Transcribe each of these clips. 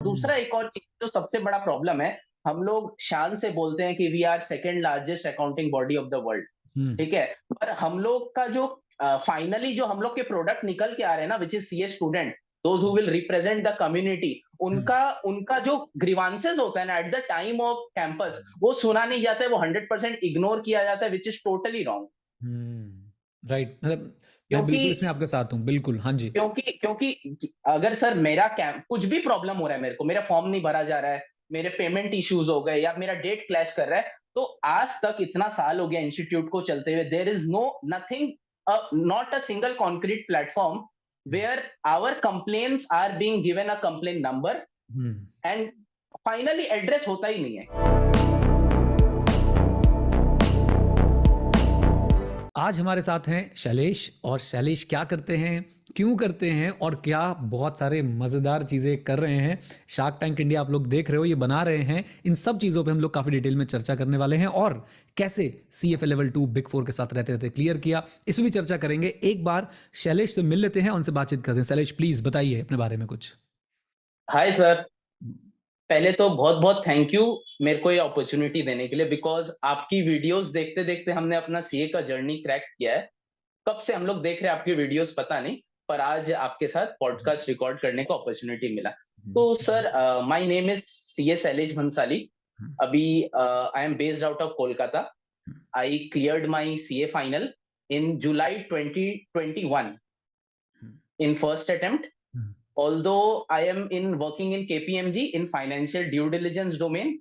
दूसरा हम्म। एक और चीज जो सबसे बड़ा प्रॉब्लम है, हम लोग शान से बोलते हैं कि we are second largest accounting body of the world, hmm. ठीक है। पर हम लोग का जो फाइनली जो हम लोग के प्रोडक्ट निकल के आ रहे हैं ना, which is CA student, those who will represent the community, hmm. उनका उनका जो ग्रीवांसेस होता है ना at the time of campus, वो सुना नहीं जाता है, वो 100% इग्नोर किया जाता है, which is totally wrong. Right, मतलब मैं क्योंकि बिल्कुल इसमें आपके साथ हूँ, बिल्कुल, हाँ जी। क्योंकि क्योंकि अगर सर मेरा कैंप कुछ भी प्रॉब्लम हो रहा है, मेरे को मेरा फॉर्म नहीं भरा जा रहा है, मेरे पेमेंट इश्यूज हो गए या मेरा डेट क्लैश कर रहा है, तो आज तक इतना साल हो गया इंस्टीट्यूट को चलते हुए, there is no nothing, not a single concrete platform where our complaints are being given a complaint number hmm. And finally address होता ही नहीं है। आज हमारे साथ हैं शैलेश, और शैलेश क्या करते हैं, क्यों करते हैं, और क्या बहुत सारे मज़ेदार चीज़ें कर रहे हैं। शार्क टैंक इंडिया आप लोग देख रहे हो, ये बना रहे हैं। इन सब चीज़ों पे हम लोग काफ़ी डिटेल में चर्चा करने वाले हैं, और कैसे CFA लेवल 2 बिग 4 के साथ रहते रहते क्लियर किया, इसमें भी चर्चा करेंगे। एक बार शैलेश से मिल लेते हैं, उनसे बातचीत करते हैं। शैलेश, प्लीज़ बताइए अपने बारे में कुछ। हाय सर, पहले तो बहुत बहुत थैंक यू मेरे को ये अपॉर्चुनिटी देने के लिए, बिकॉज आपकी वीडियोस देखते देखते हमने अपना सीए का जर्नी क्रैक किया है। कब से हम लोग देख रहे हैं आपकी वीडियोस पता नहीं, पर आज आपके साथ पॉडकास्ट रिकॉर्ड करने का अपॉर्चुनिटी मिला। तो sir, my name is CA Shailesh Bhansali. अभी I am based out of Kolkata. I cleared my CA final in July 2021 in first attempt. Although I am in working in KPMG in financial due diligence domain,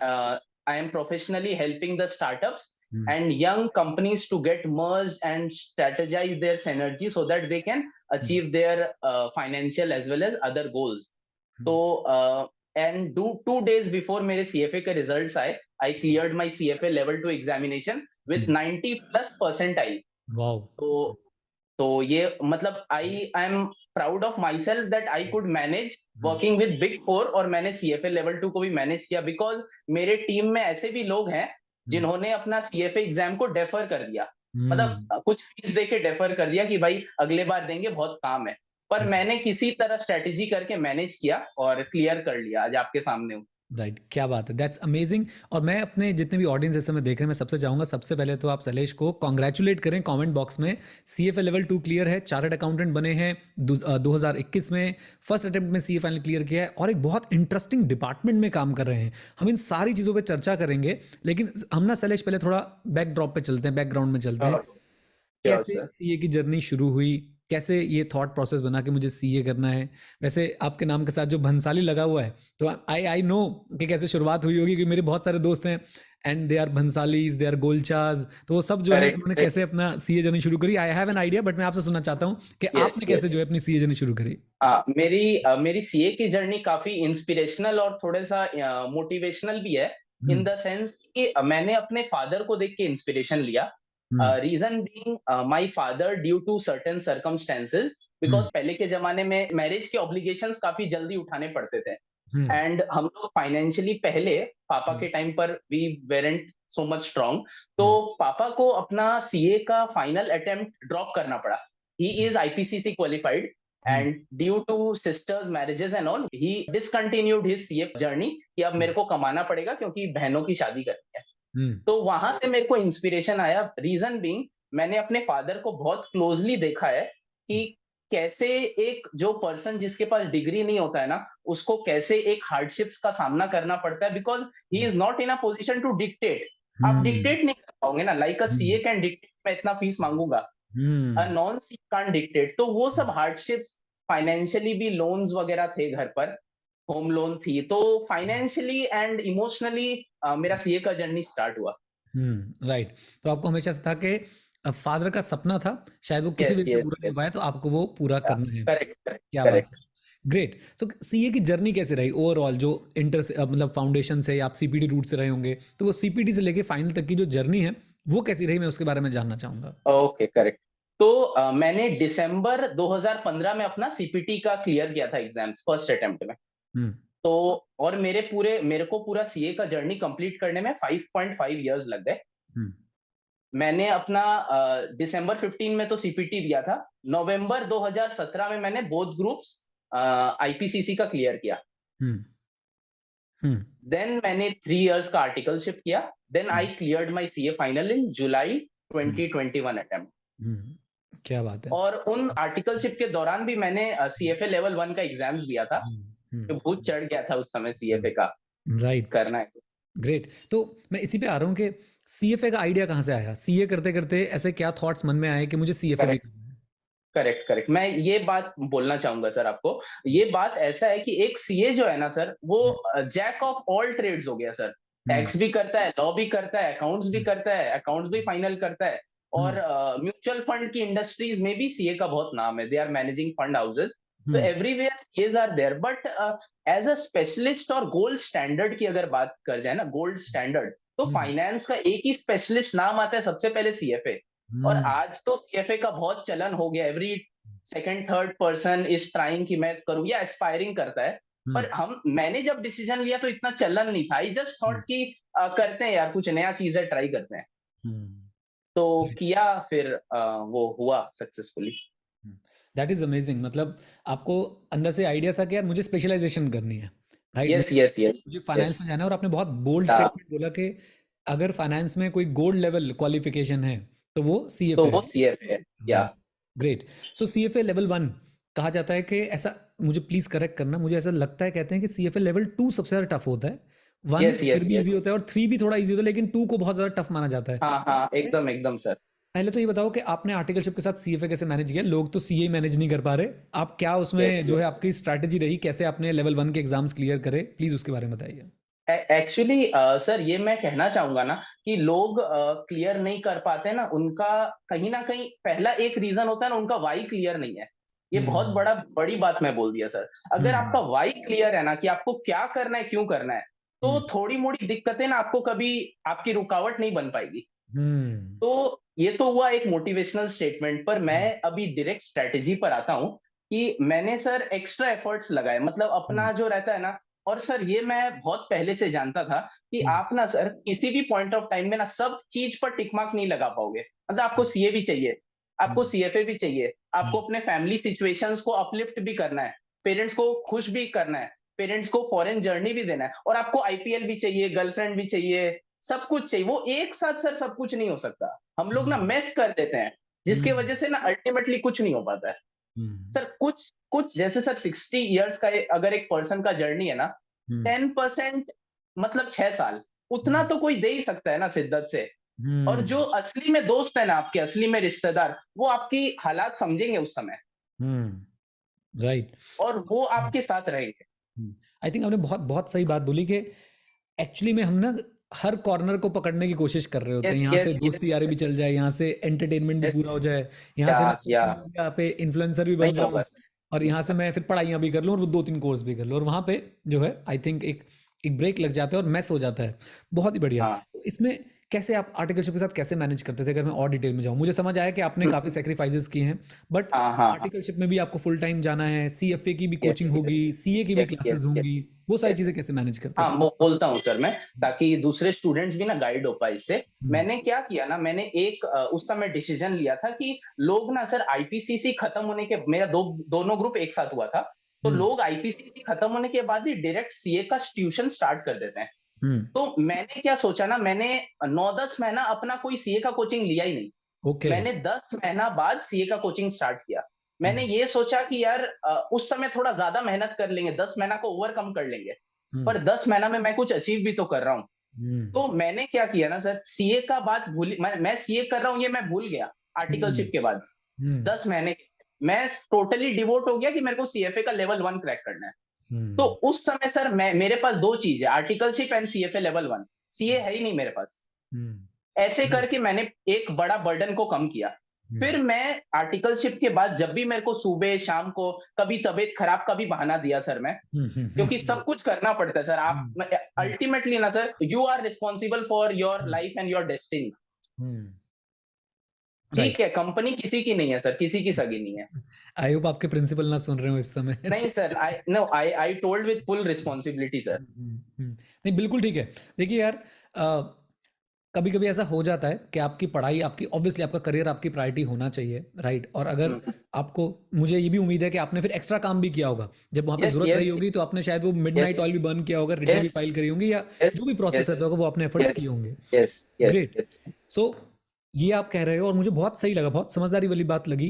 I am professionally helping the startups and young companies to get merged and strategize their synergy so that they can achieve their financial as well as other goals. So, and 2 days before मेरे CFA के results आए, I cleared my CFA level 2 examination with 90 plus percentile. Wow. तो ये मतलब I am proud of my self that I could manage working with big four, और मैंने CFA level 2 को भी मैनेज किया, बिकॉज मेरे टीम में ऐसे भी लोग हैं जिन्होंने अपना सीएफए एग्जाम को डेफर कर दिया, मतलब कुछ फीस दे के डेफर कर दिया कि भाई अगले बार देंगे, बहुत काम है। पर मैंने किसी तरह स्ट्रेटेजी करके मैनेज किया और क्लियर कर लिया, आज आपके सामने हूँ। राइट, क्या बात है, दैट्स अमेजिंग। और मैं अपने जितने भी ऑडियंस इस समय देख रहे हैं, मैं सबसे चाहूँगा, सबसे पहले तो आप शैलेश को कॉन्ग्रेचुलेट करें कमेंट बॉक्स में। CFA लेवल 2 क्लियर है, चार्टर्ड अकाउंटेंट बने हैं 2021 में, फर्स्ट अटेम्प्ट में CA फाइनल क्लियर किया है, और एक बहुत इंटरेस्टिंग डिपार्टमेंट में काम कर रहे हैं। हम इन सारी चीज़ों पर चर्चा करेंगे, लेकिन हम ना शैलेश पहले थोड़ा बैकड्रॉप पे चलते हैं, बैकग्राउंड में चलते हैं। श्योर कैसे सर। सीए की जर्नी शुरू हुई, कैसे ये थॉट प्रोसेस बना कि मुझे सीए करना है। वैसे आपके नाम के साथ जो भंसाली लगा हुआ है, तो आई आई नो कि कैसे शुरुआत हुई होगी, क्योंकि मेरे बहुत सारे दोस्त हैं and they are Bhansalis, they are Golchas, तो वो सब जो है उन्होंने करेक्ट। कैसे अपना सीए जर्नी शुरू करी। I have an idea, but मैं आपसे सुनना चाहता हूँ कि यस आपने कैसे यस। जो है अपनी सीए जर्नी शुरू करी। मेरी सीए की जर्नी काफी इंस्पिरेशनल और थोड़ा सा मोटिवेशनल भी है, इन हम्म। द सेंस कि मैंने अपने फादर को देख के इंस्पिरेशन लिया। Hmm. Reason being my father, due to certain circumstances, hmm. Because पहले के जमाने में मैरिज के ऑब्लिगेशंस काफी जल्दी उठाने पड़ते थे, हम्म। एंड हम लोग फाइनेंशियली पहले पापा हम्म। के टाइम पर we weren't so much strong. तो हम्म। पापा को अपना सीए का फाइनल अटेम्प्ट ड्रॉप करना पड़ा। He is IPCC qualified, hmm. And due two sisters marriages and all he discontinued his CA journey, कि अब मेरे को कमाना पड़ेगा क्योंकि बहनों की शादी करनी है। हम्म। तो वहां से मेरे को इंस्पिरेशन आया। रीजन बीइंग, मैंने अपने फादर को बहुत क्लोजली देखा है कि कैसे एक जो पर्सन जिसके पास डिग्री नहीं होता है ना, उसको कैसे एक हार्डशिप्स का सामना करना पड़ता है, because he is not in a position to dictate. आप हम्म। डिक्टेट नहीं कर पाओगे ना, like a CA hmm. Can dictate, मैं इतना फीस मांगूंगा, uh hmm. Non C can't dictate. तो वो सब हार्डशिप्स, फाइनेंशियली भी लोन्स वगैरह थे घर पर, होम लोन थी, तो फाइनेंशियली एंड इमोशनली मेरा सीए का जर्नी स्टार्ट हुआ। राइट। तो आपको हमेशा से था कि फादर का सपना था, शायद वो किसी यस वजह से यस पूरा नहीं हो यस। पाया, तो आपको वो पूरा करना है। करेक्ट करेक्ट क्या बात है, करेक्ट। ग्रेट। तो सीए की जर्नी कैसे रही ओवरऑल, जो इंटर से मतलब फाउंडेशन से, या आप सीपीटी रूट से रहे होंगे, तो वो सीपीटी से लेके फाइनल तक की जो जर्नी है, वो कैसी रही, मैं उसके बारे में जानना चाहूँगा। Okay correct. तो मैंने दिसंबर 2015 में अपना सीपीटी का क्लियर किया था एग्जाम्स फर्स्ट अटेम्प्ट में। हुँ। तो और मेरे को पूरा सीए का जर्नी कंप्लीट करने में 5.5 इयर्स लग गए। हुँ। मैंने अपना दिसंबर 15 में तो सीपीटी दिया था। नवंबर 2017 में मैंने बोथ ग्रुप्स आईपीसीसी का क्लियर किया। हम्म। हम्म। देन मैंने 3 इयर्स का आर्टिकलशिप किया, then I hmm. Cleared my CA final in July hmm. 2021 attempt. क्या बात है। और उन आर्टिकलशिप के दौरान भी मैंने सीएफए लेवल 1 का एग्जाम्स दिया था, हम्म। जो भूत चढ़ गया था उस समय सीएफए का राइट। करना है तो। ग्रेट। तो मैं इसी पे आ रहा हूँ कि सीएफए का आइडिया कहाँ से आया, सीए करते करते ऐसे क्या थॉट्स मन में आए कि मुझे सीएफए भी करेक्ट, करना है। Correct, correct. मैं ये बात बोलना चाहूंगा सर आपको। ये बात ऐसा है कि एक सीए जो है ना सर, वो जैक ऑफ ऑल ट्रेड्स हो गया सर। हम्म। टैक्स भी करता है, लॉ भी करता है, अकाउंट्स भी करता है, अकाउंट्स भी फाइनल करता है। और हम्म। म्यूचुअल फंड की इंडस्ट्रीज में भी सीए का बहुत नाम है, they are managing fund houses. तो hmm. Everywhere CAs are there, but as a specialist और गोल्ड स्टैंडर्ड की अगर बात कर जाए ना, गोल्ड स्टैंडर्ड, तो हम्म। फाइनेंस का एक ही स्पेशलिस्ट नाम आता है सबसे पहले, सीएफए। और हम्म। आज तो सीएफए का बहुत चलन हो गया, every second third person is trying कि मैं करूँ, या एस्पायरिंग करता है। हम्म। पर मैंने जब डिसीजन लिया तो इतना चलन नहीं था, आई जस्ट थॉट कि करते हैं यार, कुछ नया चीज है, ट्राई करते हैं। हम्म। तो किया, फिर वो हुआ सक्सेसफुली। That is amazing. मतलब आपको अंदर से आइडिया था कि यार मुझे स्पेशलाइजेशन करनी है, राइट? यस, यस, यस, मुझे यस। फाइनेंस में जाना है, और आपने बहुत बोल्ड स्टेटमेंट बोला कि अगर फाइनेंस में कोई गोल्ड लेवल क्वालिफिकेशन है तो वो तो सीएफए वो है। सीएफए है, या। राइट। ग्रेट। सो सीएफए लेवल 1 कहा जाता है कि ऐसा, मुझे प्लीज करेक्ट करना, मुझे ऐसा लगता है, कहते हैं कि सीएफए लेवल 2 सबसे ज्यादा टफ होता है, 1 यस, फिर यस, भी इजी यस। होता है और 3 भी थोड़ा इजी होता है, लेकिन 2 को बहुत ज्यादा टफ माना जाता है। हाँ, हाँ, एकदम, एकदम सर। पहले तो ये बताओ कि आपने आर्टिकलशिप के साथ सीएफए कैसे मैनेज किया? लोग तो सीए मैनेज नहीं कर पा रहे, आप क्या यस, उसमें जो है यस। आपकी स्ट्रैटेजी रही, कैसे आपने लेवल 1 के एग्जाम्स क्लियर करे, प्लीज उसके बारे में बताइए। एक्चुअली सर, ये मैं कहना चाहूंगा ना कि लोग क्लियर नहीं कर पाते ना, उनका कहीं ना कहीं पहला एक रीजन होता है ना, उनका वाई क्लियर नहीं है। ये बहुत हम्म। बड़ी बात मैं बोल दिया सर। अगर आपका हम्म। वाई क्लियर है ना, कि आपको क्या करना है, क्यों करना है, तो हम्म। थोड़ी मोड़ी दिक्कतें ना आपको कभी आपकी रुकावट नहीं बन पाएगी। हम्म। तो ये तो हुआ एक मोटिवेशनल स्टेटमेंट, पर मैं अभी डायरेक्ट स्ट्रेटेजी पर आता हूँ कि मैंने सर एक्स्ट्रा एफर्ट्स लगाए, मतलब हम्म। अपना जो रहता है ना। और सर, ये मैं बहुत पहले से जानता था कि हम्म। आप ना सर किसी भी पॉइंट ऑफ टाइम में ना सब चीज पर टिक मार्क नहीं लगा पाओगे। मतलब आपको सीए भी चाहिए, आपको हम्म। सीएफए भी चाहिए, हम्म। आपको अपने फैमिली सिचुएशंस को अपलिफ्ट भी करना है, पेरेंट्स को खुश भी करना है, पेरेंट्स को फॉरेन जर्नी भी देना है, और आपको आईपीएल भी चाहिए, गर्लफ्रेंड भी चाहिए, सब कुछ चाहिए। वो एक साथ सर सब कुछ नहीं हो सकता। हम लोग ना हम्म। मेस कर देते हैं, जिसकी हम्म। वजह से ना अल्टीमेटली कुछ नहीं हो पाता है। हम्म। सर कुछ कुछ जैसे सर 60 इयर्स का अगर एक पर्सन का जर्नी है ना, हम्म। 10%, मतलब 6 साल, उतना हम्म। तो कोई दे ही सकता है ना शिद्दत से। और जो हम्म। असली में दोस्त है ना आपके, असली में रिश्तेदार, वो आपकी हालात समझेंगे उस समय, राइट। और वो आपके साथ रहेंगे। आई थिंक आपने बहुत बहुत सही बात बोली कि एक्चुअली में हम ना हर कॉर्नर को पकड़ने की कोशिश कर रहे होते हैं, यस, यहाँ से यस, यस, दोस्ती यारी भी यस, चल जाए, यहाँ से एंटरटेनमेंट भी यस। पूरा हो जाए, यहाँ या से मैं या सोशल मीडिया पे इन्फ्लुएंसर भी बन नहीं जाऊँ, होगा सर। और यहाँ से मैं फिर पढ़ाइयाँ भी कर लूँ और वो 2-3 कोर्स भी कर लूँ, और वहाँ पे जो है आई थिंक एक एक ब्रेक लग जाता है और मैस हो जाता है। बहुत ही बढ़िया। हाँ, तो इसमें कैसे आप आर्टिकलशिप के साथ कैसे मैनेज करते थे? अगर मैं और डिटेल में जाऊँ, मुझे समझ आया कि आपने काफ़ी सेक्रीफाइसेस किए हैं, बट हाँ, हाँ, हाँ। आर्टिकलशिप में भी आपको फुल टाइम जाना है, सीएफए की भी यस, कोचिंग यस, होगी, सीए की भी यस, क्लासेस यस, यस, होंगी, वो सारी यस। चीज़ें कैसे मैनेज करते हाँ, थे? वो बोलता हूँ सर मैं, ताकि दूसरे स्टूडेंट्स भी ना गाइड हो पाए इससे। हुँ। मैंने क्या किया ना, मैंने एक उस समय डिसीजन लिया था कि लोग ना सर आईपीसीसी खत्म होने के, मेरा दोनों ग्रुप एक साथ हुआ था, तो हुँ। लोग आईपीसीसी खत्म होने के बाद ही डायरेक्ट सीए का ट्यूशन स्टार्ट कर देते हैं। हुँ। तो मैंने क्या सोचा ना, मैंने 9-10 महीना अपना कोई सीए का कोचिंग लिया ही नहीं। ओके। मैंने 10 महीना बाद सीए का कोचिंग स्टार्ट किया। हुँ। मैंने ये सोचा कि यार उस समय थोड़ा ज्यादा मेहनत कर लेंगे, 10 महीना को ओवरकम कर लेंगे, हुँ। पर 10 महीना में मैं कुछ अचीव भी तो कर रहा हूँ। हुँ। तो मैंने क्या किया ना सर, सीए का बात भूल, मैं सीए कर रहा हूँ ये मैं भूल गया। हुँ। आर्टिकलशिप के बाद हुँ। 10 महीने मैं टोटली डिवोट हो गया कि मेरे को सीएफए का लेवल 1 क्रैक करना है। तो हुँ। उस समय सर मैं, मेरे पास दो चीज है, articleship and CFA level 1। CA है ही नहीं मेरे पास। हुँ। ऐसे राइट। करके मैंने एक बड़ा बर्डन को कम किया। हुँ। फिर मैं आर्टिकलशिप के बाद जब भी मेरे को सुबह शाम को कभी तबीयत खराब का भी बहाना दिया सर मैं, हुँ। हुँ। हुँ। क्योंकि सब कुछ करना पड़ता है सर। आप हुँ। हुँ। अल्टीमेटली ना sir, you are responsible for your hmm. Life and your destiny. Hmm. ठीक राइट। है, कंपनी किसी की नहीं है सर, किसी की सगी नहीं है। आई होप आपके प्रिंसिपल ना सुन रहे हो इस समय। नहीं ठीक सर, है। I know, I told with full responsibility sir. Hmm. Hmm. Hmm. नहीं, बिल्कुल ठीक है। देखिए यार, अ कभी कभी ऐसा हो जाता है कि आपकी पढ़ाई, आपकी ऑब्वियसली आपका करियर आपकी प्रायोरिटी होना चाहिए, राइट? और अगर आपको, मुझे ये भी उम्मीद है कि आपने फिर एक्स्ट्रा काम भी किया होगा जब वहाँ पे यस ज़रूरत रही यस होगी, तो आपने शायद वो मिडनाइट यस ऑयल भी बर्न किया होगा, रिटर्न भी यस फाइल करी होंगी, या यस जो भी प्रोसेस यस रहता होगा वो आपने एफर्ट्स यस किए होंगे। Yes yes great. यस। सो ये आप कह रहे हो और मुझे बहुत सही लगा, बहुत समझदारी वाली बात लगी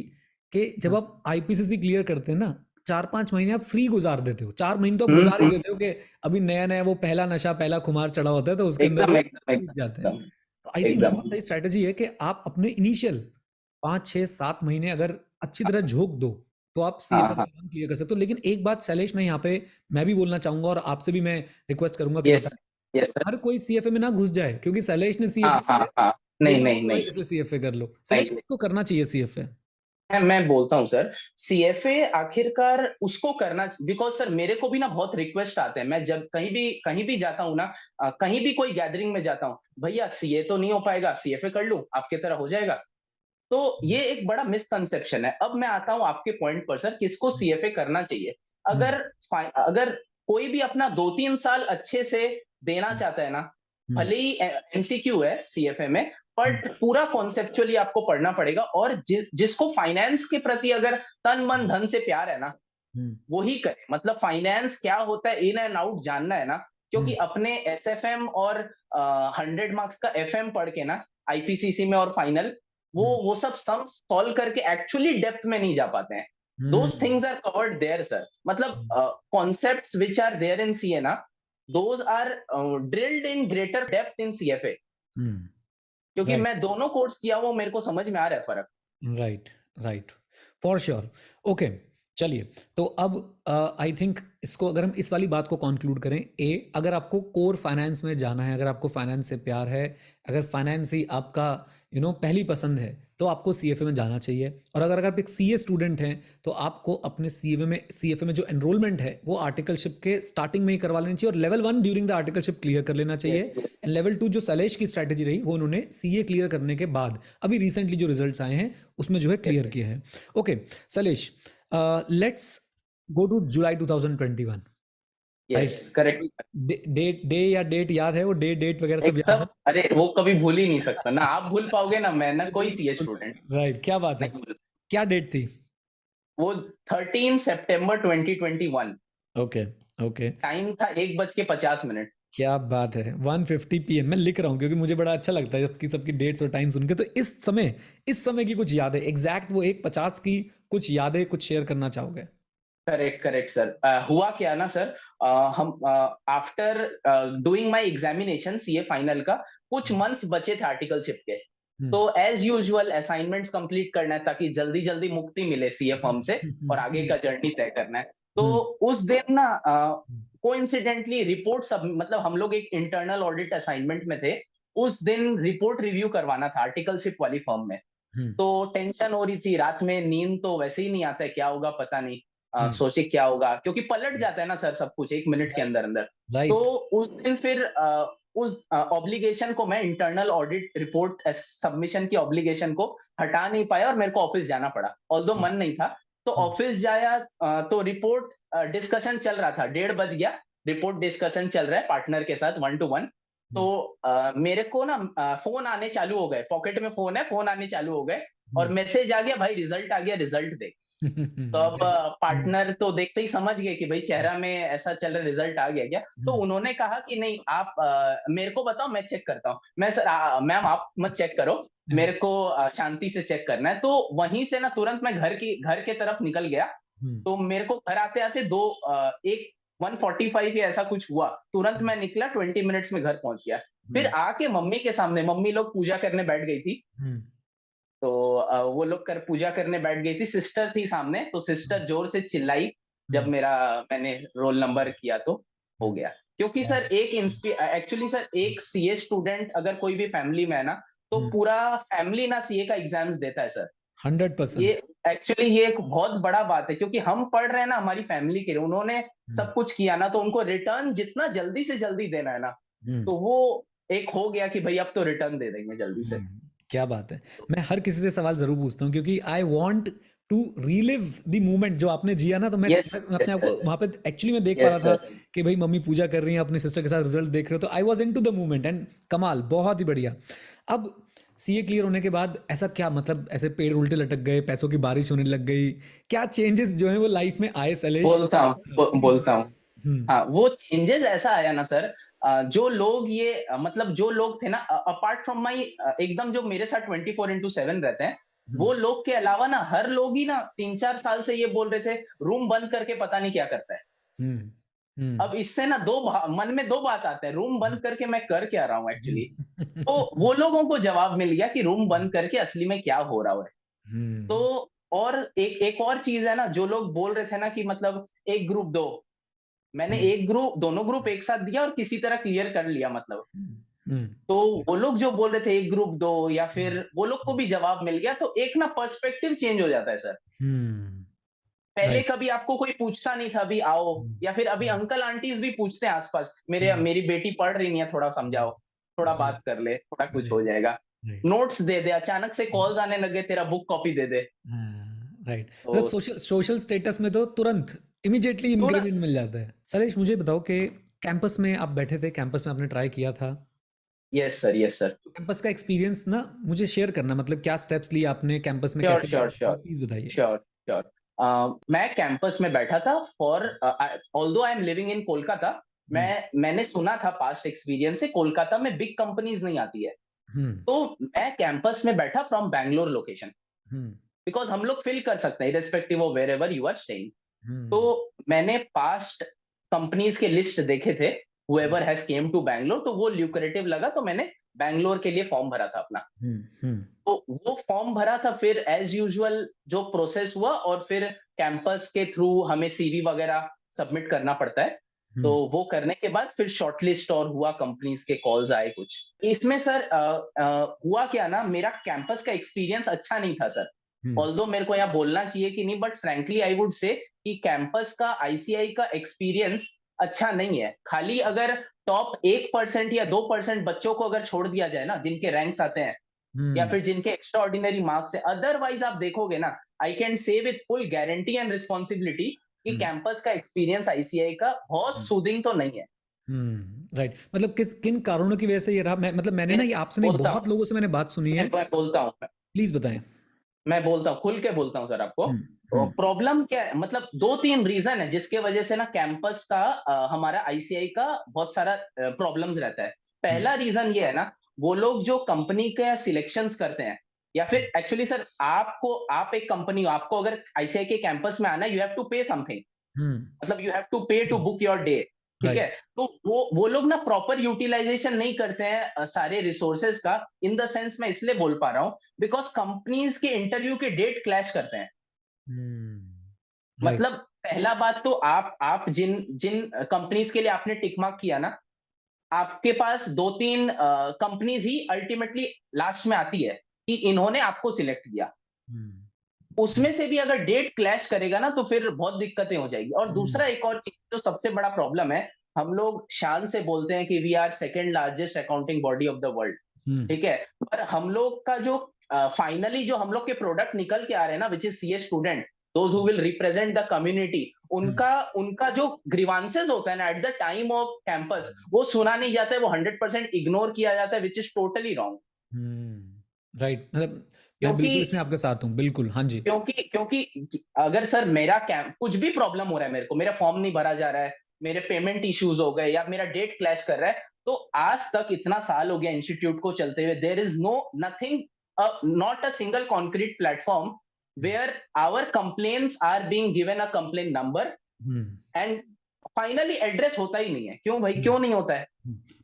कि जब आप आईपीसीसी क्लियर करते हैं ना, 4-5 महीने आप फ्री गुजार देते हो, 4 महीने तो आप गुजार ही देते हो कि अभी नया नया वो पहला नशा, पहला खुमार चढ़ा होता है, तो उसके अंदर एकदम वो एकदम सीख जाते हैं। एकदम तो आई थिंक ये एकदम बहुत सही स्ट्रैटेजी है कि आप अपने इनिशियल 5-6-7 महीने अगर अच्छी तरह झोंक दो, तो आप हाँ सीएफए का हाँ। एग्जाम क्लियर कर सकते हो। लेकिन एक बात शैलेश, मैं यहाँ पे मैं भी बोलना चाहूंगा और आपसे भी मैं रिक्वेस्ट करूंगा कि यस बताएं, यस सर। हर कोई सीएफए में ना घुस जाए क्योंकि शैलेश ने सीएफए हाँ हाँ हाँ। नहीं बोला हो नहीं तो भाई नहीं इसलिए सीएफए कर लो। शैलेश, नहीं। किसको करना चाहिए सीएफए? मैं बोलता हूँ सर, सीएफए आखिरकार उसको करना, बिकॉज सर मेरे को भी ना बहुत रिक्वेस्ट आते हैं, मैं जब कहीं भी जाता हूँ ना, कहीं भी कोई गैदरिंग में जाता हूँ, भैया सीए तो नहीं हो पाएगा, सीएफए कर लूं आपके तरह हो जाएगा। तो ये एक बड़ा मिसकंसेप्शन है। अब मैं आता हूँ आपके पॉइंट पर सर, किसको सीएफए करना चाहिए। हम्म, अगर कोई भी अपना 2-3 साल अच्छे से देना चाहता है ना, हम्म, भले ही एमसीक्यू है सीएफए में, हम्म, बट पूरा कॉन्सेप्चुअली आपको पढ़ना पड़ेगा। और जिसको फाइनेंस के प्रति अगर तन मन धन से प्यार है ना, हम्म, वो ही करे। मतलब फाइनेंस क्या होता है, इन एंड आउट जानना है ना, क्योंकि हम्म, अपने एसएफएम और 100 मार्क्स का एफएम पढ़ के ना, आईपीसीसी में और फाइनल, हम्म, वो सब सम सॉल्व करके एक्चुअली डेप्थ में नहीं जा पाते हैं। Those hmm, things are covered there sir. मतलब concepts which are there in CA ना, those are drilled in greater depth in CFA. Hmm, क्योंकि राइट, मैं दोनों कोर्स किया हुआ, मेरे को समझ में आ रहा है फर्क। Right, right, for sure. Okay, चलिए, तो अब आई थिंक इसको अगर हम इस वाली बात को कंक्लूड करें, अगर आपको कोर फाइनेंस में जाना है, अगर आपको फाइनेंस से प्यार है, अगर फाइनेंस ही आपका पहली पसंद है, तो आपको सीएफए में जाना चाहिए। और अगर अगर आप एक सीए स्टूडेंट हैं, तो आपको अपने सीएफए में जो एनरोलमेंट है वो आर्टिकलशिप के स्टार्टिंग में ही करवा लेनी चाहिए, और level 1 during the articleship clear कर लेना चाहिए। यस एंड लेवल 2 जो सलेश की स्ट्रैटेजी रही, वो उन्होंने सीए क्लियर करने के बाद अभी रिसेंटली जो रिजल्ट्स आए हैं उसमें जो है क्लियर यस किया है। Okay Shailesh, let's go to July 2021, yes right? Correct. Day या डेट याद है? वो डेट वगैरह सब एक याद है? सब, अरे वो कभी भूल ही नहीं सकता ना, आप भूल पाओगे ना मैं, ना कोई सीए स्टूडेंट राइट, क्या बात है, नहीं भूल। क्या डेट थी? वो 13 सितंबर 2021। ओके, ओके, टाइम था 1:50। क्या बात है, 1:50 PM। मैं लिख रहा हूँ क्योंकि मुझे बड़ा अच्छा लगता है सबकी सबकी डेट्स और टाइम सुन के। तो इस समय की कुछ यादें, एग्जैक्ट वो 1:50 की कुछ यादें कुछ शेयर करना चाहोगे? Correct correct sir. हुआ क्या ना सर, हम after doing my examination CA final का, कुछ मंथ्स बचे थे आर्टिकलशिप के। हम्म, तो एज यूजुअल असाइनमेंट्स कंप्लीट करना है ताकि जल्दी जल्दी मुक्ति मिले सीए फॉर्म से, और आगे का जर्नी तय करना है। तो हम्म, उस दिन ना कोइंसिडेंटली रिपोर्ट सब, मतलब हम लोग एक इंटरनल ऑडिट असाइनमेंट में थे। उस दिन रिपोर्ट रिव्यू करवाना था आर्टिकलशिप वाली फॉर्म में। हम्म, तो टेंशन हो रही थी, रात में नींद तो वैसे ही नहीं आता है, क्या होगा पता नहीं। हम्म, सोचे क्या होगा, क्योंकि पलट जाता है ना सर सब कुछ 1 मिनट के राइट, अंदर अंदर। तो राइट, उस दिन फिर उस ऑब्लिगेशन को, मैं इंटरनल ऑडिट रिपोर्ट सबमिशन की ऑब्लिगेशन को हटा नहीं पाया, और मेरे को ऑफिस जाना पड़ा, ऑल्दो मन नहीं था। तो हम्म, ऑफिस जाया, तो रिपोर्ट डिस्कशन चल रहा था, 1:30 बज गया। रिपोर्ट डिस्कशन चल रहा है पार्टनर के साथ 1 to 1। तो मेरे को ना फोन आने चालू हो गए, पॉकेट में फोन है, फोन आने चालू हो गए, और हम्म, मैसेज आ गया, भाई रिजल्ट आ गया, रिजल्ट देख। तो अब हम्म, पार्टनर तो देखते ही समझ गए कि भाई चेहरा में ऐसा चल रहा, रिजल्ट आ गया क्या। तो हम्म, उन्होंने कहा कि नहीं आप मेरे को बताओ, मैं चेक करता हूँ। मैं सर मैम आप मत चेक करो, मेरे को शांति से चेक करना है। तो वहीं से ना तुरंत मैं घर के तरफ निकल गया। हम्म, तो मेरे को घर आते आते एक 1:45 या ऐसा कुछ हुआ, तुरंत मैं निकला, 20 मिनट्स में घर पहुंच गया। फिर हम्म, आके मम्मी के सामने, मम्मी लोग पूजा करने बैठ गई थी। हम्म, तो वो लोग पूजा करने बैठ गई थी, सिस्टर थी सामने, तो सिस्टर जोर से चिल्लाई जब हम्म, मैंने रोल नंबर किया तो हो हम्म, गया। क्योंकि सर एक्चुअली सर एक सीए स्टूडेंट अगर कोई भी फैमिली में है ना, तो हम्म, पूरा फैमिली ना सीए का एग्जाम्स देता है सर। ये 100%। एक्चुअली ये एक बहुत बड़ा बात है, क्योंकि हम पढ़ रहे हैं ना हमारी फैमिली के लिए, उन्होंने हम्म, सब कुछ किया ना, तो उनको रिटर्न जितना जल्दी से जल्दी देना है ना, हम्म, तो वो एक हो गया कि भाई अब तो रिटर्न दे देंगे जल्दी से। क्या बात है। मैं हर किसी से सवाल ज़रूर पूछता हूँ क्योंकि I want to relive the moment जो आपने जिया ना, तो मैं यस अपने यस आप को वहां पे एक्चुअली मैं देख पा यस रहा था सर। कि भाई मम्मी पूजा कर रही हैं, अपने सिस्टर के साथ रिजल्ट देख रहे हो, तो I was into the movement and एंड कमाल, बहुत ही बढ़िया। अब सीए क्लियर होने के बाद ऐसा क्या, मतलब ऐसे पेड़ उल्टे लटक गए, पैसों की बारिश होने लग गई, क्या चेंजेस जो है वो लाइफ में आए सलेश, प्लीज बोलता हूँ। बताइए। हम्म। हाँ, वो चेंजेस ऐसा आया ना सर, जो लोग ये मतलब जो लोग थे ना, अपार्ट फ्रॉम माई, एकदम जो मेरे साथ 24/7 रहते हैं, वो हम्म। लोग के अलावा ना हर लोग ही ना 3-4 साल से ये बोल रहे थे, रूम बंद करके पता नहीं क्या करता है। हम्म। हम्म। अब इससे ना मन में दो बात आते हैं, रूम बंद करके मैं कर क्या रहा हूँ एक्चुअली। तो हम्म। वो लोगों को जवाब मिल गया कि रूम बंद करके असली में क्या हो रहा है। तो हम्म। और एक एक और चीज है ना, जो लोग बोल रहे थे ना कि मतलब एक ग्रुप दो, मैंने हम्म। एक ग्रुप, दोनों ग्रुप एक साथ दिया और किसी तरह क्लियर कर लिया मतलब। हम्म। तो वो लोग जो बोल रहे थे एक ग्रुप दो, या फिर हम्म। वो लोग को भी जवाब मिल गया, तो एक ना पर्सपेक्टिव चेंज हो जाता है सर। हम्म। पहले राइट। कभी आपको कोई पूछता नहीं था, अभी आओ, या फिर अभी अंकल आंटीज भी पूछते हैं आसपास, मेरी बेटी पढ़ रही नहीं है, थोड़ा समझाओ, थोड़ा बात कर ले, थोड़ा कुछ हो जाएगा। राइट। नोट्स दे दे, अचानक से कॉल्स आने लगे, तेरा बुक कॉपी दे दे। राइट, तो मतलब सोशल सोशल स्टेटस में तो तुरंत इमीडिएटली तुरंत। इंक्रीमेंट मिल जाता है। सलेश मुझे बताओ कि कैंपस में आप बैठे थे, कैंपस में आपने ट्राई किया था, yes sir, yes sir. Campus का एक्सपीरियंस ना मुझे शेयर करना, मतलब क्या स्टेप्स लिए आपने कैंपस में, श्योर कैसे श्योर किया, श्योर प्लीज बताइए। Sure sure. मैं कैंपस में बैठा था for, although I am living in Kolkata, hmm. मैंने सुना था पास्ट एक्सपीरियंस से, कोलकाता में बिग कंपनीज नहीं आती है। हम्म। तो मैं कैंपस में बैठा from Bangalore location, hmm. Because हम लोग फिल कर सकते हैं irrespective of wherever you are staying. तो हम्म। मैंने पास्ट कंपनीज के लिस्ट देखे थे, whoever has came to Bangalore, तो वो ल्यूक्रेटिव लगा, तो मैंने बैंगलोर के लिए फॉर्म भरा था अपना। हम्म। हम्म। तो वो फॉर्म भरा था, फिर एज यूजुअल जो प्रोसेस हुआ, और फिर कैंपस के थ्रू हमें सीवी वगैरह सबमिट करना पड़ता है। तो हम्म। वो करने के बाद फिर शॉर्टलिस्ट और हुआ, कंपनीज के कॉल्स आए कुछ। इसमें सर हुआ क्या ना, मेरा कैंपस का एक्सपीरियंस अच्छा नहीं था सर। हम्म। ऑल्दो मेरे को यहाँ बोलना चाहिए कि नहीं, but frankly I would say कि कैंपस का, आईसीआई का एक्सपीरियंस अच्छा नहीं है। खाली अगर टॉप 1% या 2% बच्चों को अगर छोड़ दिया जाए ना, जिनके रैंक्स आते हैं, या हम्म। फिर जिनके एक्स्ट्रा ऑर्डिनरी मार्क्स है, अदरवाइज आप देखोगे ना, I can say with full guarantee and responsibility कि हम्म। कैंपस का एक्सपीरियंस आईसीआई का बहुत सूदिंग तो नहीं है। राइट, मतलब किस किन कारणों की वजह से ये रहा, मतलब मैंने ना यस, ये आपसे नहीं, बोलता बहुत हूँ, लोगों से मैंने बात सुनी है, मैं बोलता हूँ, प्लीज बताएं। मैं बोलता हूँ, खुल के बोलता हूँ सर आपको। हम्म। हम्म। प्रॉब्लम क्या है, मतलब 2-3 रीजन है जिसके वजह से ना कैंपस का, हमारा आईसीआई का बहुत सारा प्रॉब्लम्स रहता है। हम्म। पहला रीजन ये है ना, वो लोग जो कंपनी के सिलेक्शंस करते हैं, या फिर एक्चुअली सर, आप एक कंपनी हो, आपको अगर आईसीआई के कैंपस में आना है, you have to pay something, हम्म। मतलब यू हैव टू पे टू बुक योर डे। ठीक है। राइट। तो वो लोग ना प्रॉपर यूटिलाइजेशन नहीं करते हैं सारे रिसोर्सेज का, इन द सेंस मैं इसलिए बोल पा रहा हूँ, बिकॉज कंपनीज के इंटरव्यू के डेट क्लैश करते हैं। राइट। मतलब पहला बात तो, आप जिन जिन कंपनीज के लिए आपने टिक मार्क किया ना, आपके पास 2-3 कंपनीज ही अल्टीमेटली लास्ट में आती है कि इन्होंने आपको सिलेक्ट किया। उसमें से भी अगर डेट क्लैश करेगा ना, तो फिर बहुत दिक्कतें हो जाएगी। और दूसरा एक और चीज जो सबसे बड़ा प्रॉब्लम है, हम लोग शान से बोलते हैं कि we are second largest accounting body of the world. ठीक है। पर हम लोग का जो फाइनली जो हम लोग के प्रोडक्ट निकल के आ रहे हैं ना, which is CA student, those who will represent the community, उनका उनका जो ग्रीवांसेस होता है ना at the time of campus, वो सुना नहीं जाता है, वो 100% इग्नोर किया जाता है, which is totally wrong. Right, मतलब मैं क्योंकि बिल्कुल इसमें आपके साथ हूँ, बिल्कुल, हाँ जी। क्योंकि क्योंकि अगर सर मेरा कैंप कुछ भी प्रॉब्लम हो रहा है, मेरे को मेरा फॉर्म नहीं भरा जा रहा है, मेरे पेमेंट इश्यूज हो गए, या मेरा डेट क्लैश कर रहा है, तो आज तक इतना साल हो गया इंस्टीट्यूट को चलते हुए, there is no nothing, not a single concrete platform where our complaints are being given a complaint number, hmm. And finally address होता ही नहीं है। क्यों भाई, हम्म। क्यों नहीं होता है?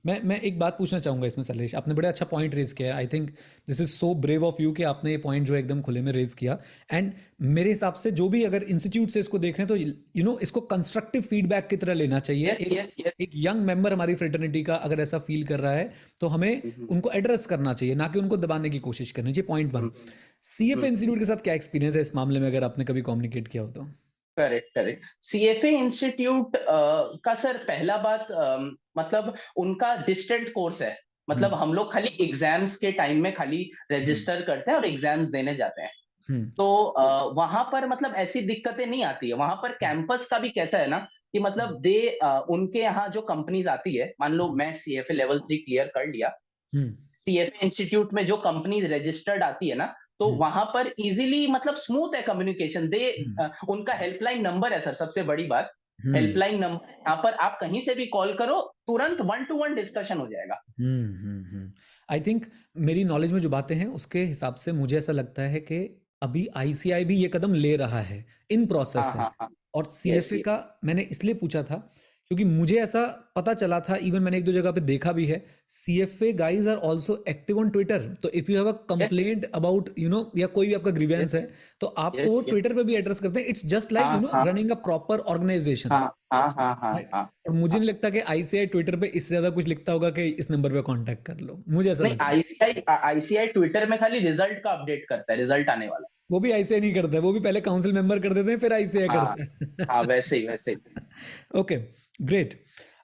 मैं एक बात पूछना चाहूँगा इसमें सलेश, आपने बड़ा अच्छा पॉइंट रेज किया है, I think this is so brave of you कि आपने ये पॉइंट जो है एकदम खुले में रेज किया। एंड मेरे हिसाब से जो भी अगर इंस्टीट्यूट से इसको देख रहे हैं, तो इसको कंस्ट्रक्टिव फीडबैक की तरह लेना चाहिए। यस एक यस यस। एक यंग मेंबर हमारी फ्रेटर्निटी का अगर ऐसा फील कर रहा है, तो हमें उनको एड्रेस करना चाहिए, ना कि उनको दबाने की कोशिश करनी चाहिए। Point one. सीएफए इंस्टीट्यूट के साथ क्या एक्सपीरियंस है इस मामले में, अगर आपने कभी कम्युनिकेट किया हो तो। Correct correct. सीएफए इंस्टीट्यूट का सर, पहला बात, मतलब उनका डिस्टेंट कोर्स है, मतलब हम्म। हम लोग खाली एग्जाम्स के टाइम में खाली हम्म। रजिस्टर करते हैं और एग्जाम्स देने जाते हैं। तो वहां पर मतलब ऐसी दिक्कतें नहीं आती है। वहां पर कैंपस का भी कैसा है ना कि मतलब उनके यहाँ जो कंपनीज आती है, मान लो मैं सीएफए लेवल 3 क्लियर कर लिया, सीएफए इंस्टीट्यूट में जो कंपनी रजिस्टर्ड आती है ना, तो वहां पर इजीली मतलब स्मूथ है कम्युनिकेशन। उनका हेल्पलाइन नंबर है सर, सबसे बड़ी बात हेल्पलाइन नंबर, यहाँ पर आप कहीं से भी कॉल करो, तुरंत 1-to-1 डिस्कशन हो जाएगा। आई थिंक मेरी नॉलेज में जो बातें हैं उसके हिसाब से मुझे ऐसा लगता है कि अभी आईसीआई भी ये कदम ले रहा है, इन प्रोसेस है। हाँ। और यस सीएफए यस। का मैंने इसलिए पूछा था क्योंकि मुझे ऐसा पता चला था, इवन मैंने एक दो जगह पे देखा भी है, CFA guys are also active on Twitter. तो if you have a yes complaint about या कोई भी आपका ग्रीवेंस यस है, तो आपको वो यस यस। ट्विटर पे भी एड्रेस करते हैं। इट्स जस्ट लाइक हाँ हाँ रनिंग अ प्रॉपर ऑर्गेनाइजेशन। हाँ। और मुझे हाँ। नहीं लगता कि आईसीआई ट्विटर पे इससे ज्यादा कुछ लिखता होगा कि इस नंबर पे कांटेक्ट कर लो, मुझे ऐसा नहीं, लगता है। आईसीआई ट्विटर में खाली रिजल्ट का अपडेट करता है, रिजल्ट आने वाला। वो भी आईसीआई नहीं करता है, वो भी पहले काउंसिल मेंबर कर देते हैं फिर आईसीआई हाँ करता हाँ, है। वैसे ही वैसे ही। Okay, great.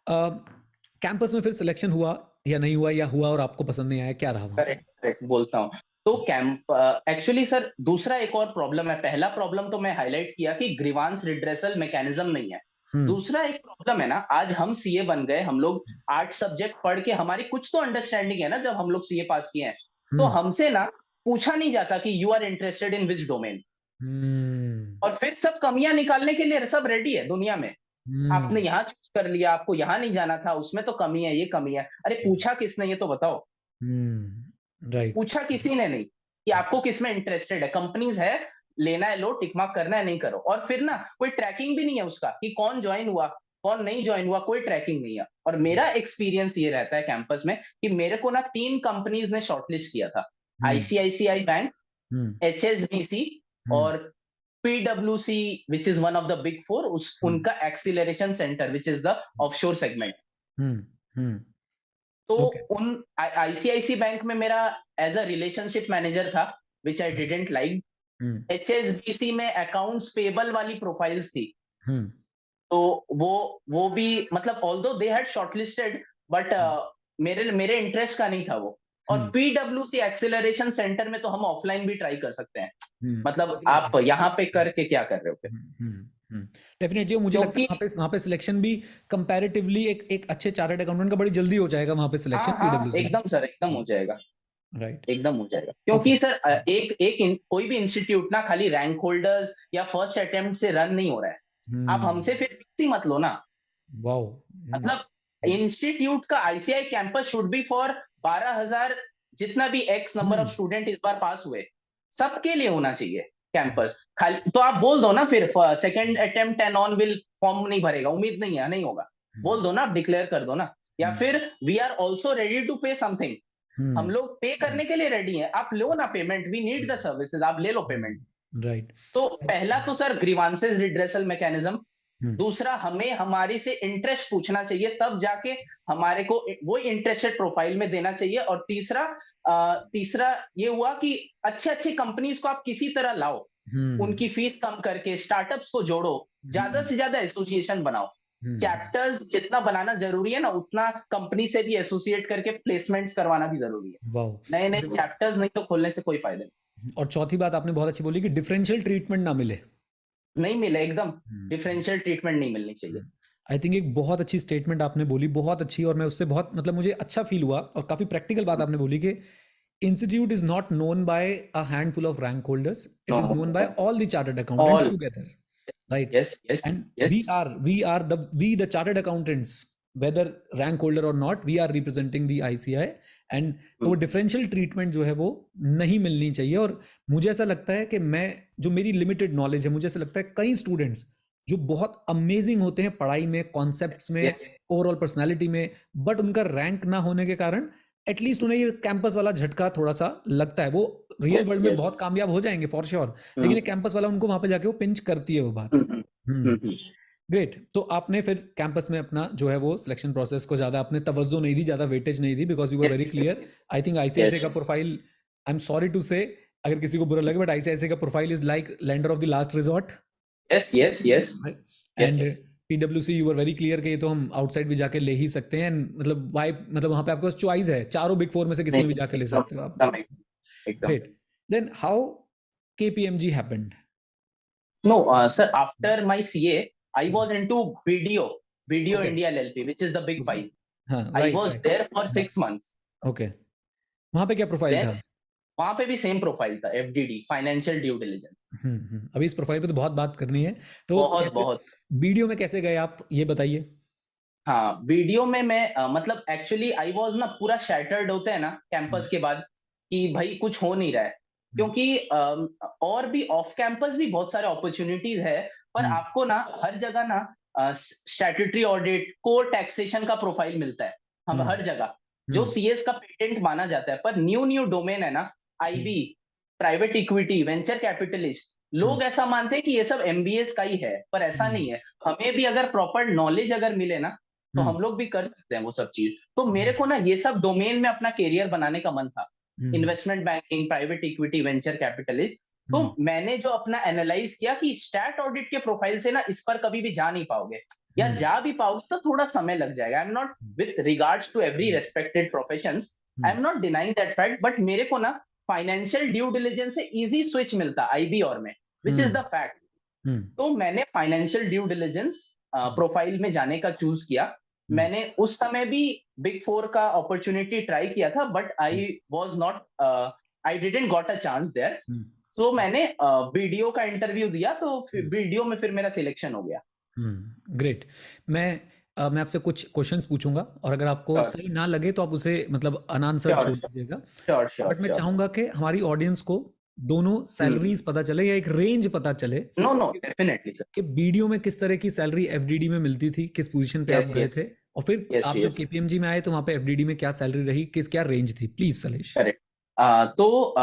कैंपस में फिर सिलेक्शन हुआ या नहीं हुआ, या हुआ और आपको पसंद नहीं आया, क्या रहा वहां पे? करेक्ट करेक्ट बोलता हूँ। तो कैंप एक्चुअली सर दूसरा एक और प्रॉब्लम है। पहला प्रॉब्लम तो मैं हाईलाइट किया कि ग्रीवांस रिड्रेसल मैकेनिज्म नहीं है। हम्म दूसरा एक प्रॉब्लम है ना, आज हम सीए बन गए, हम लोग 8 सब्जेक्ट पढ़ के हमारी कुछ तो अंडरस्टैंडिंग है ना, जब हम लोग सीए पास किए हैं, तो हम्म हमसे ना पूछा नहीं जाता कि you are interested in which domain. Hmm और फिर सब कमियां निकालने के लिए सब रेडी है दुनिया में। आपने हम्म यहाँ चूज कर लिया, आपको यहाँ नहीं जाना था, उसमें तो कमी है, ये कमी है। अरे पूछा किसने, ये तो बताओ। राइट। पूछा किसी ने नहीं कि आपको किसमें इंटरेस्टेड है। कंपनीज है, लेना है लो, टिक मार्क करना है, नहीं करो। और फिर ना कोई ट्रैकिंग भी नहीं है उसका कि कौन ज्वाइन हुआ कौन नहीं ज्वाइन हुआ, कोई ट्रैकिंग नहीं है। और मेरा एक्सपीरियंस ये रहता है कैंपस में कि मेरे को ना 3 कंपनीज ने शॉर्टलिस्ट किया था। Hmm ICICI bank, hmm HSBC hmm और पीडब्ल्यूसी, which is one of the big four, hmm उनका acceleration centre which is the offshore segment. Hmm तो ओके। उन आईसीआईसी बैंक में मेरा एज अ रिलेशनशिप मैनेजर था, which I didn't like. Hmm HSBC में accounts payable वाली profiles थी, hmm तो वो भी मतलब although they had shortlisted, but मेरे मेरे इंटरेस्ट का नहीं था वो। और हम्म पीडब्ल्यूसी एक्सेलरेशन सेंटर में तो हम ऑफलाइन भी ट्राई कर सकते हैं। मतलब आप डेफिनेटली। यहाँ पे करके क्या कर रहे हो फिर? डेफिनेटली मुझे लगता है क्योंकि वहाँ पे सिलेक्शन भी कंपैरेटिवली एक एक अच्छे चार्टर्ड अकाउंटेंट का बड़ी जल्दी हो जाएगा वहाँ पे सिलेक्शन, हाँ हाँ, पीडब्ल्यूसी में। एकदम सर, एकदम हो जाएगा। राइट। एकदम हो जाएगा, ओके। क्योंकि सर कोई भी इंस्टीट्यूट ना खाली रैंक होल्डर्स या फर्स्ट अटेम्प्ट से रन नहीं हो रहा है। आप हमसे फिर फीस ही मत लो ना। वाओ। मतलब इंस्टीट्यूट का ICI campus should be for 12,000, जितना भी एक्स नंबर ऑफ स्टूडेंट इस बार पास हुए, सबके लिए होना चाहिए कैंपस। खाली तो आप बोल दो ना फिर second attempt and on will form नहीं भरेगा, उम्मीद नहीं है, नहीं होगा। बोल दो ना, आप डिक्लेयर कर दो ना। या फिर we are also ready to pay something, हम लोग पे करने के लिए रेडी हैं, आप लो ना payment, we need the services, आप ले लो पेमेंट। राइट। तो पहला तो सर ग्रीवांसेस रिड्रेसल मैकेनिज्म। दूसरा, हमें हमारी से इंटरेस्ट पूछना चाहिए, तब जाके हमारे को वो इंटरेस्टेड प्रोफाइल में देना चाहिए। और तीसरा ये हुआ कि अच्छे अच्छे कंपनीज को आप किसी तरह लाओ, उनकी फीस कम करके स्टार्टअप्स को जोड़ो, ज्यादा से ज्यादा एसोसिएशन बनाओ। चैप्टर्स जितना बनाना जरूरी है ना, उतना कंपनी से भी एसोसिएट करके प्लेसमेंट्स करवाना भी जरूरी है। वाओ। नए नए चैप्टर्स नहीं तो खोलने से कोई फायदा और चौथी बात आपने बहुत अच्छी बोली कि डिफरेंशियल ट्रीटमेंट ना मिले। नहीं मिले, एकदम डिफरेंशियल ट्रीटमेंट नहीं मिलनी चाहिए। आई थिंक एक बहुत अच्छी स्टेटमेंट आपने बोली, बहुत अच्छी, और मैं उससे बहुत मतलब मुझे अच्छा फील हुआ, और काफ़ी प्रैक्टिकल बात आपने बोली कि institute is not known by a handful of rank holders, it is known by all the chartered accountants all. Together, right? Yes yes And we yes. are we are the chartered accountants, whether rank holder or not, we are representing the ICI, and तो वो differential treatment जो है वो नहीं मिलनी चाहिए। और मुझे ऐसा लगता है कि मैं, जो मेरी लिमिटेड नॉलेज है, मुझे ऐसा लगता है कई स्टूडेंट्स जो बहुत अमेजिंग होते हैं पढ़ाई में, कॉन्सेप्ट्स में, ओवरऑल पर्सनालिटी में, बट उनका रैंक ना होने के कारण एटलीस्ट उन्हें ये कैंपस वाला झटका थोड़ा सा लगता है। वो रियल वर्ल्ड में बहुत कामयाब हो जाएंगे फॉर श्योर, लेकिन ये कैंपस वाला उनको वहां पे जाके वो पिंच करती है वो बात। ग्रेट। तो आपने फिर कैंपस में अपना जो है वो सिलेक्शन प्रोसेस को ज्यादा आपने तवज्जो नहीं दी, ज्यादा वेटेज नहीं दी, because you were very clear. I think ICICI का profile, I am sorry to say अगर किसी को बुरा लगे, बट आईसीआईसीआई का profile is like lender of the last resort. Yes yes yes. And पीडब्ल्यूसी यू वर वेरी क्लियर कि ये तो हम आउटसाइड भी जाके ले ही सकते हैं, मतलब वाई, मतलब वहां पे आपके पास चॉइस है, चारों बिग फोर में से किसी में भी जाके ले सकते हो आप। एकदम। Great. Then how KPMG happened? No, sir, after my CA, I was into BDO Okay. India LLP, which is the big Okay. five. हाँ, I right, was right. there for 6 months. Okay, वहां पे क्या profile Then था? वहां पे भी same profile था, FDD, financial due diligence. अभी इस प्रोफाइल पे तो बहुत बात करनी है, तो बहुत कैसे बहुत। वीडियो में कैसे गए आप, ये बताइए। हाँ, वीडियो में मैं मतलब एक्चुअली आई वाज ना पूरा शैटर्ड होते हैं ना कैंपस के बाद, कि भाई कुछ हो नहीं रहा है। क्योंकि और भी ऑफ कैंपस भी बहुत सारे अपॉर्चुनिटीज है, पर आपको ना हर जगह ना स्टैट्यूटरी ऑडिट, कोर टैक्सेशन का प्रोफाइल मिलता है हम हर जगह, जो सीएस का पेटेंट माना जाता है। पर न्यू न्यू डोमेन है ना, IB, private equity, venture capitalist, लोग ऐसा मानते हैं कि ये सब एमबीएस का ही है, पर ऐसा नहीं है। हमें भी अगर प्रॉपर नॉलेज अगर मिले ना, तो हम लोग भी कर सकते हैं वो सब चीज। तो मेरे को ना ये सब डोमेन में अपना करियर बनाने का मन था, investment banking, private equity, venture capitalist. तो मैंने जो अपना एनालाइज किया कि स्टैट ऑडिट के प्रोफाइल से ना इस पर कभी भी जा नहीं पाओगे, या जा भी पाओगे तो थोड़ा समय लग जाएगा। I am not with regards to every respected professions, I am not denying that fact, but मेरे को ना फाइनेंशियल ड्यू डिलिजेंस से इजी स्विच मिलता आईबी और में, विच इज द फैक्ट। तो मैंने फाइनेंशियल ड्यू डिलिजेंस प्रोफाइल में जाने का चूज किया। मैंने उस समय भी बिग फोर का अपॉर्चुनिटी ट्राई किया था, but I was not, I didn't got a chance there. तो मैंने वीडियो का इंटरव्यू दिया, तो वीडियो में फिर मेरा सिलेक्शन हो गया। ग्रेट। मैं आपसे कुछ क्वेश्चंस पूछूंगा, और अगर आपको श्योर सही ना लगे तो आप उसे मतलब अनआंसर्ड श्योर छोड़ दीजिएगा। श्योर श्योर बट मैं श्योर। चाहूंगा कि हमारी ऑडियंस को दोनों सैलरीज पता चले, या एक रेंज पता चले नो नो, डेफिनेटली सर। कि वीडियो में किस तरह की सैलरी एफडीडी में मिलती थी, किस पोजीशन पे आप यस गए यस थे, और फिर यस आप जब यस, केपीएमजी में आए तो वहां पे एफडीडी में क्या सैलरी रही, किस क्या रेंज थी, प्लीज सलेश। करेक्ट। तो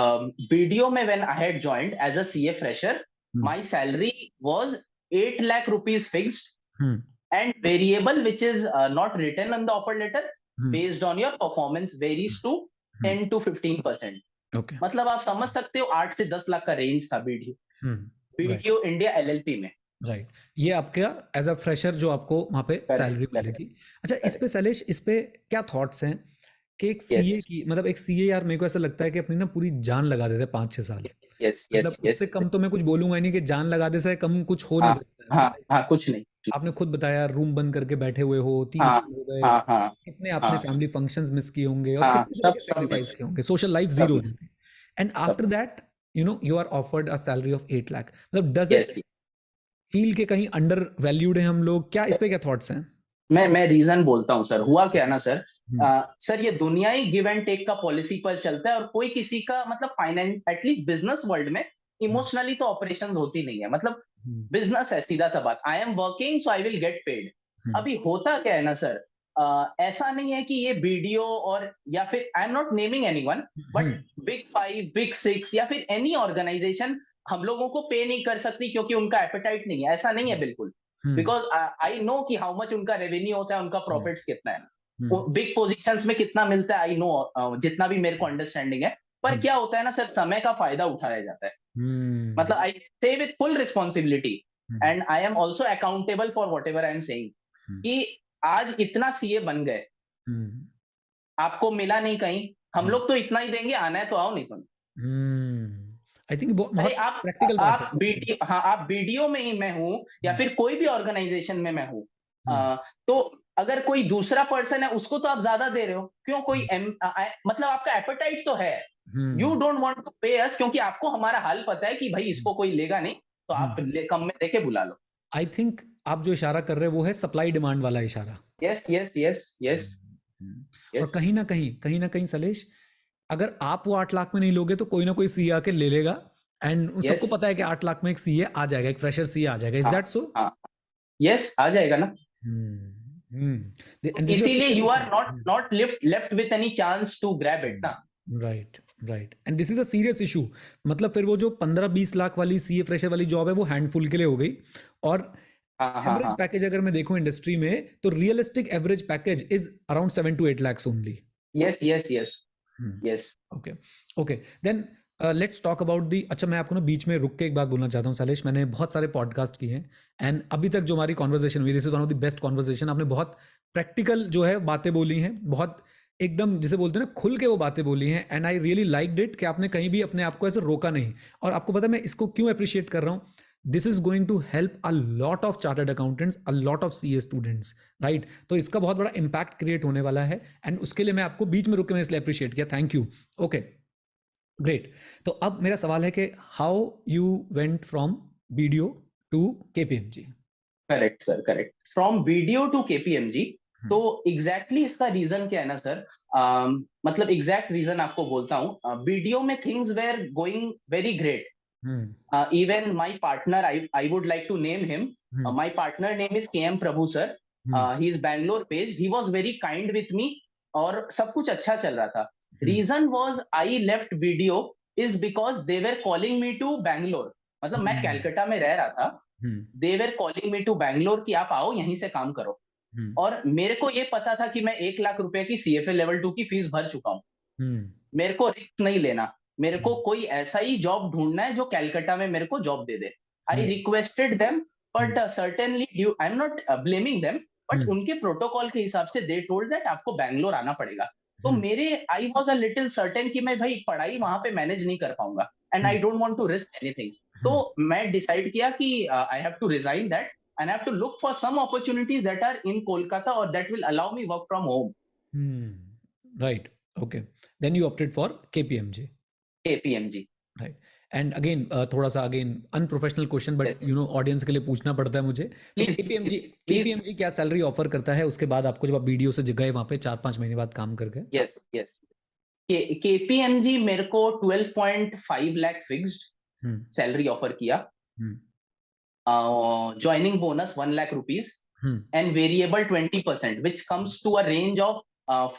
वीडियो में when I had joined as a CA fresher, my salary was 8 lakh rupees fixed and variable, which is not written on the offer letter, based on your performance varies to 10 to 15%। Okay, मतलब आप समझ सकते हो 8 से 10 लाख का range था video, right video India LLP में। Right. ये आपका एज अ फ्रेशर जो आपको वहाँ पे सैलरी करेक्ट मिली करेक्ट थी। अच्छा, इस पे करेक्ट। शैलेश, इस पे क्या थॉट्स हैं कि एक यस सीए की, मतलब एक सीए यार मेरे को ऐसा लगता है कि अपनी ना पूरी जान लगा देते हैं 5-6 साल। यस यस मतलब यस। उससे कम तो मैं कुछ बोलूंगा ही नहीं, कि जान लगा दे से कम कुछ हो नहीं हाँ सकता है। हाँ हाँ, कुछ नहीं। आपने खुद बताया रूम बंद करके बैठे हुए हो, 3 हाँ साल हो गए, हाँ हाँ कितने आपने हाँ फैमिली फंक्शंस मिस किए होंगे, और हाँ, कितने तरह सब के सब सेक्रीफाइस मिस, किए होंगे, सोशल लाइफ सब जीरो हो मिस, जाती है। एंड सब। After that you are offered a salary of 8 lakh, मतलब डज इट यस, फील के कहीं अंडर वैल्यूड है हम लोग, क्या इस पे क्या थॉट्स हैं? मैं रीजन बोलता हूँ सर। हुआ क्या ना सर, हम्म सर ये दुनिया ही गिव एंड टेक का पॉलिसी पर चलता है, और कोई किसी का मतलब फाइनेंस, एटलीस्ट बिजनेस वर्ल्ड में इमोशनली तो ऑपरेशंस होती नहीं है। मतलब हम्म बिजनेस है, सीधा सा बात, I am working so I will get paid. Hmm अभी होता क्या है ना सर, ऐसा नहीं है कि ये वीडियो और, या फिर आई am not naming anyone, but hmm big five, big six, या फिर एनी ऑर्गेनाइजेशन हम लोगों को पे नहीं कर सकती क्योंकि उनका एपेटाइट नहीं है। ऐसा नहीं है बिल्कुल, हम्म बिकॉज आई नो कि हाउ मच उनका रेवेन्यू होता है, उनका हम्म प्रॉफिट्स कितना है, हम्म बिग पोजीशंस में कितना मिलता है, आई नो, जितना भी मेरे को अंडरस्टैंडिंग है। पर हम्म क्या होता है ना सर, समय का फायदा उठाया जाता है। हम्म मतलब I say with full responsibility, hmm and I am also accountable for whatever I am saying, hmm कि आज इतना सीए बन गए, हम्म आपको मिला नहीं कहीं, हम लोग तो इतना ही देंगे, आना है तो आओ, नहीं तो। आई थिंक बहुत अरे बहुत प्रैक्टिकल बात है। आप वीडियो, हाँ आप वीडियो में ही मैं हूं, या हम्म फिर कोई भी ऑर्गेनाइजेशन में मैं हूं, हम्म तो अगर कोई दूसरा पर्सन है उसको तो आप ज्यादा दे रहे हो, क्यों? कोई मतलब आपका एपेटाइट तो है, you hmm don't want to pay us, क्योंकि आपको हमारा हाल पता है कि भाई इसको कोई लेगा नहीं, तो आप कम में देके बुला लो। आई थिंक आप जो इशारा कर रहे हैं वो है सप्लाई डिमांड वाला इशारा। यस यस यस यस और यस। कहीं ना कहीं सलेश, अगर आप वो 8 लाख में नहीं लोगे तो कोई ना कोई सीए आके ले लेगा, एंड सबको यस पता है कि 8 लाख में एक सीए आ जाएगा, एक फ्रेशर सीए आ जाएगा। इज हाँ दैट सो? हाँ, यस आ जाएगा ना। एंड दिस इज अ इसीलिए serious you are issue. Not not left with any chance to grab it ना। Right right, and this is a serious issue. मतलब फिर वो जो 15-20 लाख वाली सीए फ्रेशर वाली जॉब है वो हैंडफुल के लिए हो गई, और हाँ हाँ एवरेज हाँ। पैकेज अगर मैं देखूं इंडस्ट्री में, तो realistic average package is around 7 to 8 lakhs only. Yes yes yes yes. Okay okay, then let's talk about the. अच्छा, मैं आपको ना बीच में रुक के एक बात बोलना चाहता हूँ सैलेश, मैंने बहुत सारे पॉडकास्ट किए हैं, एंड अभी तक जो हमारी कॉन्वर्जेशन हुई, this is one of the best conversation. आपने बहुत प्रैक्टिकल जो है बातें बोली हैं, बहुत एकदम जिसे बोलते हैं ना खुल के वो बातें बोली हैं, and I really liked it कि आपने कहीं भी अपने आप को ऐसे रोका नहीं। और आपको पता है मैं इसको क्यों अप्रिशिएट कर रहा हूँ? This is going to help a lot of chartered accountants, a lot of CA students, right? तो इसका बहुत बड़ा इम्पैक्ट क्रिएट होने वाला है, एंड उसके लिए मैं आपको बीच में रुक के मैं इसलिए अप्रिशिएट किया। Thank you. Okay, great. तो अब मेरा सवाल है कि how you went from BDO to KPMG? Correct sir, correct. From BDO to KPMG, तो एग्जैक्टली इसका रीजन क्या है ना सर, मतलब एग्जैक्ट रीजन आपको बोलता हूँ। वीडियो में things were going very great. Even my partner, I would like to name him. My partner name is KM Prabhu sir. He is Bangalore based. He was very kind with me और सब कुछ अच्छा चल रहा था. Reason was I left video is because they were calling me to Bangalore. मतलब मैं कैलकाटा में रह रहा था. They were calling me to Bangalore कि आप आओ यहीं से काम करो. और मेरे को ये पता था कि मैं 1 लाख रुपए की CFA लेवल 2 की फीस भर चुका हूँ. मेरे को रिस्क नहीं लेना. मेरे को कोई ऐसा ही जॉब ढूंढना है जो कैलकाटा में मेरे को job they they. I requested them, but certainly I am not blaming them, but उनके प्रोटोकॉल के हिसाब से दे टोल्ड दैट आपको बैंगलोर आना पड़ेगा. तो मेरे I was a little certain कि मैं भाई पढ़ाई वहां पे मैनेज नहीं कर पाऊंगा, and I don't want to risk anything. तो मैं डिसाइड किया कि I have to resign that and I have to look for some opportunities that are in Kolkata और that will allow me work from home. Right, okay, then you opted for KPMG. KPMG. Right. And again थोड़ा सा again unprofessional question, but you know audience के लिए पूछना पड़ता है मुझे. तो Please, केपीएमजी please. केपीएमजी क्या सैलरी ऑफर करता है उसके बाद आपको, जब आप बीडीओ से गए वहां पे 4-5 महीने बाद काम कर गए? Yes, yes. KPMG मेरे को 12.5 लाख फिक्स्ड सैलरी ऑफर किया. Joining bonus 1 lakh rupees and variable 20% which comes to a range of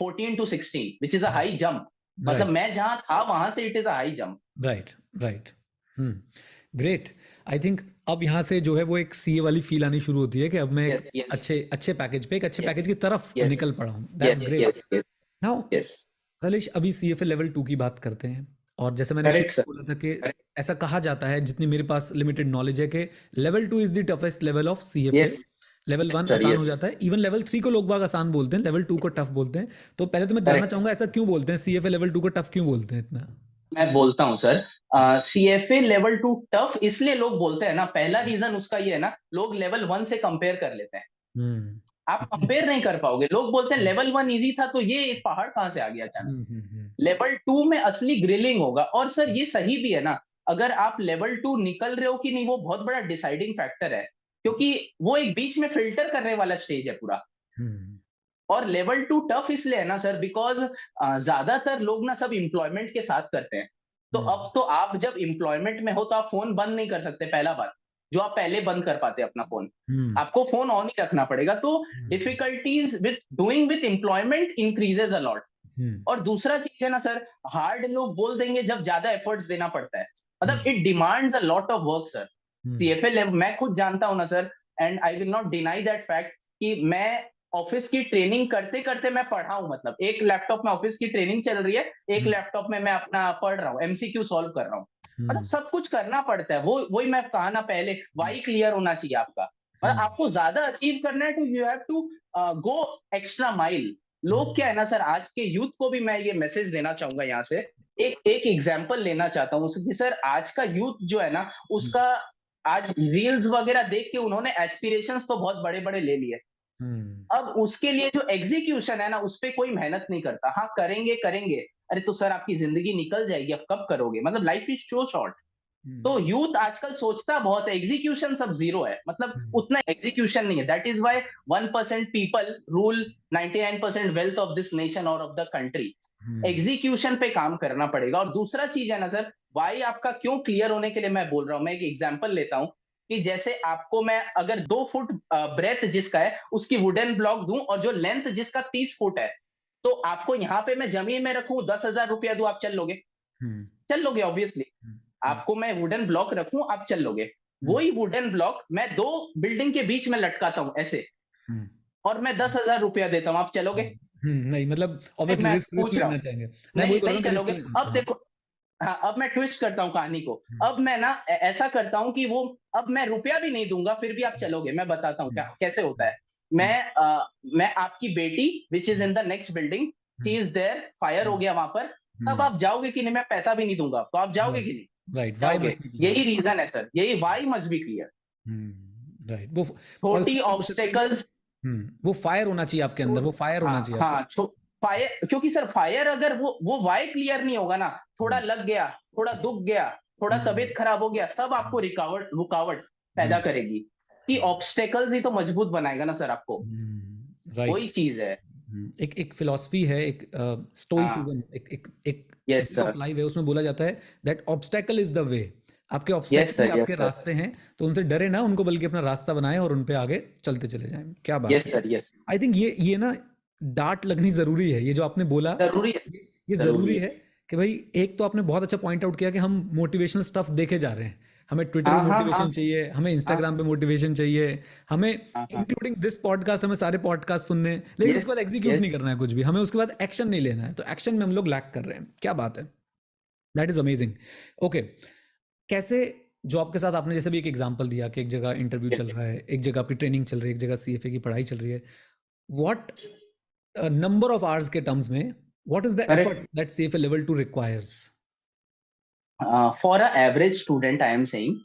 14 to 16, which is a high jump. मतलब मैं जहां था वहां से it is a high jump. Right, right. Great. I think अब यहाँ से जो है वो एक सीए वाली फील आनी शुरू होती है कि अब मैं Yes, yes. अच्छे पैकेज पे, एक अच्छे पैकेज की तरफ Yes. निकल पड़ा हूँ. That's Yes, great. yes, yes, now yes. Salesh, अभी सीएफए लेवल 2 की बात करते हैं, और जैसे मैंने Correct, शुरू sir. में बोला था कि ऐसा कहा जाता है, जितनी मेरे पास लिमिटेड नॉलेज है, कि level 2 is the toughest level of CFA. Yes, level 1 sir, आसान yes. हो जाता है, इवन लेवल 3 को लोग बाग आसान बोलते हैं, लेवल 2 को टफ बोलते हैं. तो पहले तो मैं जानना Correct. चाहूंगा ऐसा क्यों बोलते हैं, सीएफए लेवल 2 को टफ क्यों बोलते हैं इतना? मैं बोलता हूँ सर, CFA लेवल 2 टफ इसलिए लोग बोलते हैं ना, पहला रीजन उसका ये है ना, लोग लेवल 1 से कंपेयर कर लेते हैं. आप कंपेयर नहीं कर पाओगे. लोग बोलते हैं लेवल 1 इजी था, तो ये एक पहाड़ कहां से आ गया अचानक. लेवल 2 में असली ग्रिलिंग होगा. और सर ये सही भी है ना, अगर आप लेवल 2 निकल रहे हो कि नहीं, वो बहुत बड़ा डिसाइडिंग फैक्टर है, क्योंकि वो एक बीच में फिल्टर करने वाला स्टेज है पूरा. और लेवल 2 टफ इसलिए है ना सर, बिकॉज ज्यादातर लोग ना सब इंप्लॉयमेंट के साथ करते हैं. तो अब तो आप जब इंप्लॉयमेंट में हो तो आप फोन बंद नहीं कर सकते. पहला बात, जो आप पहले बंद कर पाते अपना फोन, आपको फोन ऑन ही रखना पड़ेगा. तो difficulties with doing with employment increases a lot. और दूसरा चीज है ना सर, हार्ड लोग बोल देंगे जब ज्यादा एफर्ट्स देना पड़ता है. मतलब it demands a lot of work sir. CFA मैं खुद जानता हूं ना sir, and I will not deny that fact कि मैं ऑफिस की ट्रेनिंग करते करते मैं पढ़ा हूं. मतलब एक लैपटॉप में ऑफिस की ट्रेनिंग चल रही है, एक लैपटॉप में मैं अपना पढ़ रहा हूँ, एमसीक्यू सॉल्व कर रहा हूँ. मतलब सब कुछ करना पड़ता है. वो वही मैं कहा ना पहले, वाई क्लियर होना चाहिए आपका. मतलब आपको ज्यादा अचीव करना है तो you have to go extra mile. लोग क्या है ना सर, आज के यूथ को भी मैं ये मैसेज देना चाहूंगा यहाँ से. एक एग्जाम्पल लेना चाहता हूँ कि सर आज का यूथ जो है ना, उसका आज रील्स वगैरह देख के उन्होंने एस्पिरेशंस तो बहुत बड़े बड़े ले लिए. अब उसके लिए जो एग्जीक्यूशन है ना, उस पर कोई मेहनत नहीं करता. हाँ करेंगे करेंगे, अरे तो सर आपकी जिंदगी निकल जाएगी, अब कब करोगे. मतलब लाइफ इज सो शॉर्ट. तो यूथ आजकल सोचता बहुत है, एग्जीक्यूशन सब जीरो है. मतलब उतना एग्जीक्यूशन नहीं है. That is why 1% people rule 99% wealth of this nation और ऑफ द कंट्री. एग्जीक्यूशन पे काम करना पड़ेगा. और दूसरा चीज है ना सर, वाई आपका क्यों क्लियर होने के लिए मैं बोल रहा हूं. मैं एक एग्जांपल लेता हूं कि जैसे आपको मैं अगर 2 फुट ब्रेथ जिसका है उसकी वुडन ब्लॉक दूं, और जो लेंथ जिसका 30 फुट है, तो आपको यहाँ पे मैं जमीन में रखूं, 10,000 रुपया दूं, आप चल लोगे? चल लोगे ऑब्वियसली. आपको मैं वुडन ब्लॉक रखूं, आप चल लोगे. वही वुडन ब्लॉक मैं 2 बिल्डिंग के बीच में लटकाता हूं ऐसे, और मैं 10,000 रुपया देता हूं, आप चलोगे? नहीं, मतलब ऑब्वियसली मैं रिस्क पूछ रहा लेना हूं. चाहेंगे. नहीं चलोगे. अब देखो, हाँ अब मैं ट्विस्ट करता हूँ कहानी को. अब मैं ना ऐसा करता हूँ कि वो, अब मैं रुपया भी नहीं दूंगा, फिर भी आप चलोगे. मैं बताता हूँ क्या कैसे होता है. मैं आपकी बेटी which is in the next building, चीज देयर, फायर हो गया वहां पर, तब आप जाओगे कि नहीं मैं पैसा भी नहीं दूंगा, तो आप जाओगे कि नहीं? राइट, वाई जाओगे। Must be clear. यही रीजन है सर, यही why must be clear. Right, वो और छोटी उसमें सबसे main, ऑब्स्टेकल्स, वो फायर होना चाहिए आपके अंदर, वो फायर होना हाँ चाहिए हाँ, फायर, क्योंकि सर फायर अगर वो वाई क्लियर नहीं होगा ना, थोड़ा लग गया, थोड़ा दुख गया, थोड़ा तबीयत खराब हो गया, सब आपको रुकावट पैदा करेगी। कि ऑब्स्टेकल्स ही तो मजबूत बनाएगा ना सर आपको, राइट। वही चीज है। एक फिलॉसफी है, एक स्टोइसिज्म, एक yes way of sir, life है, उसमें बोला जाता है that obstacle is the way. आपके यस ऑब्स्टेकल ही सर, आपके यस सर, रास्ते हैं, तो उनसे डरे ना, उनको बल्कि अपना रास्ता बनाएं और उन पे आगे चलते चले जाएं। क्या बात यस है। सर, यस, आई थिंक ये ना डांट लगनी जरूरी है, ये जो आपने बोला, जरूरी है, ये जरूरी जरूरी है। है कि भाई, एक तो आपने बहुत अच्छा पॉइंट आउट किया कि हम मोटिवेशनल स्टफ देखे जा रहे हैं, हमें ट्विटर पे हाँ हाँ हाँ मोटिवेशन चाहिए, हमें हाँ इंस्टाग्राम पे मोटिवेशन चाहिए, हमें हाँ हाँ, इंक्लूडिंग दिस पॉडकास्ट, हमें सारे पॉडकास्ट सुनने, लेकिन यस उसके बाद एग्जीक्यूट नहीं यस। करना है कुछ भी, हमें उसके बाद एक्शन नहीं लेना है, तो एक्शन में हम लोग लैक कर रहे हैं। क्या बात है, दैट इज अमेजिंग। ओके, कैसे, जो आपके साथ आपने जैसे भी एक एग्जांपल दिया कि एक जगह इंटरव्यू चल रहा है, एक जगह आपकी ट्रेनिंग चल रही है, एक जगह सीएफए की पढ़ाई चल रही है, व्हाट नंबर ऑफ आवर्स के टर्म्स में, what is the effort correct. That CFA level 2 requires? For a average student I am saying,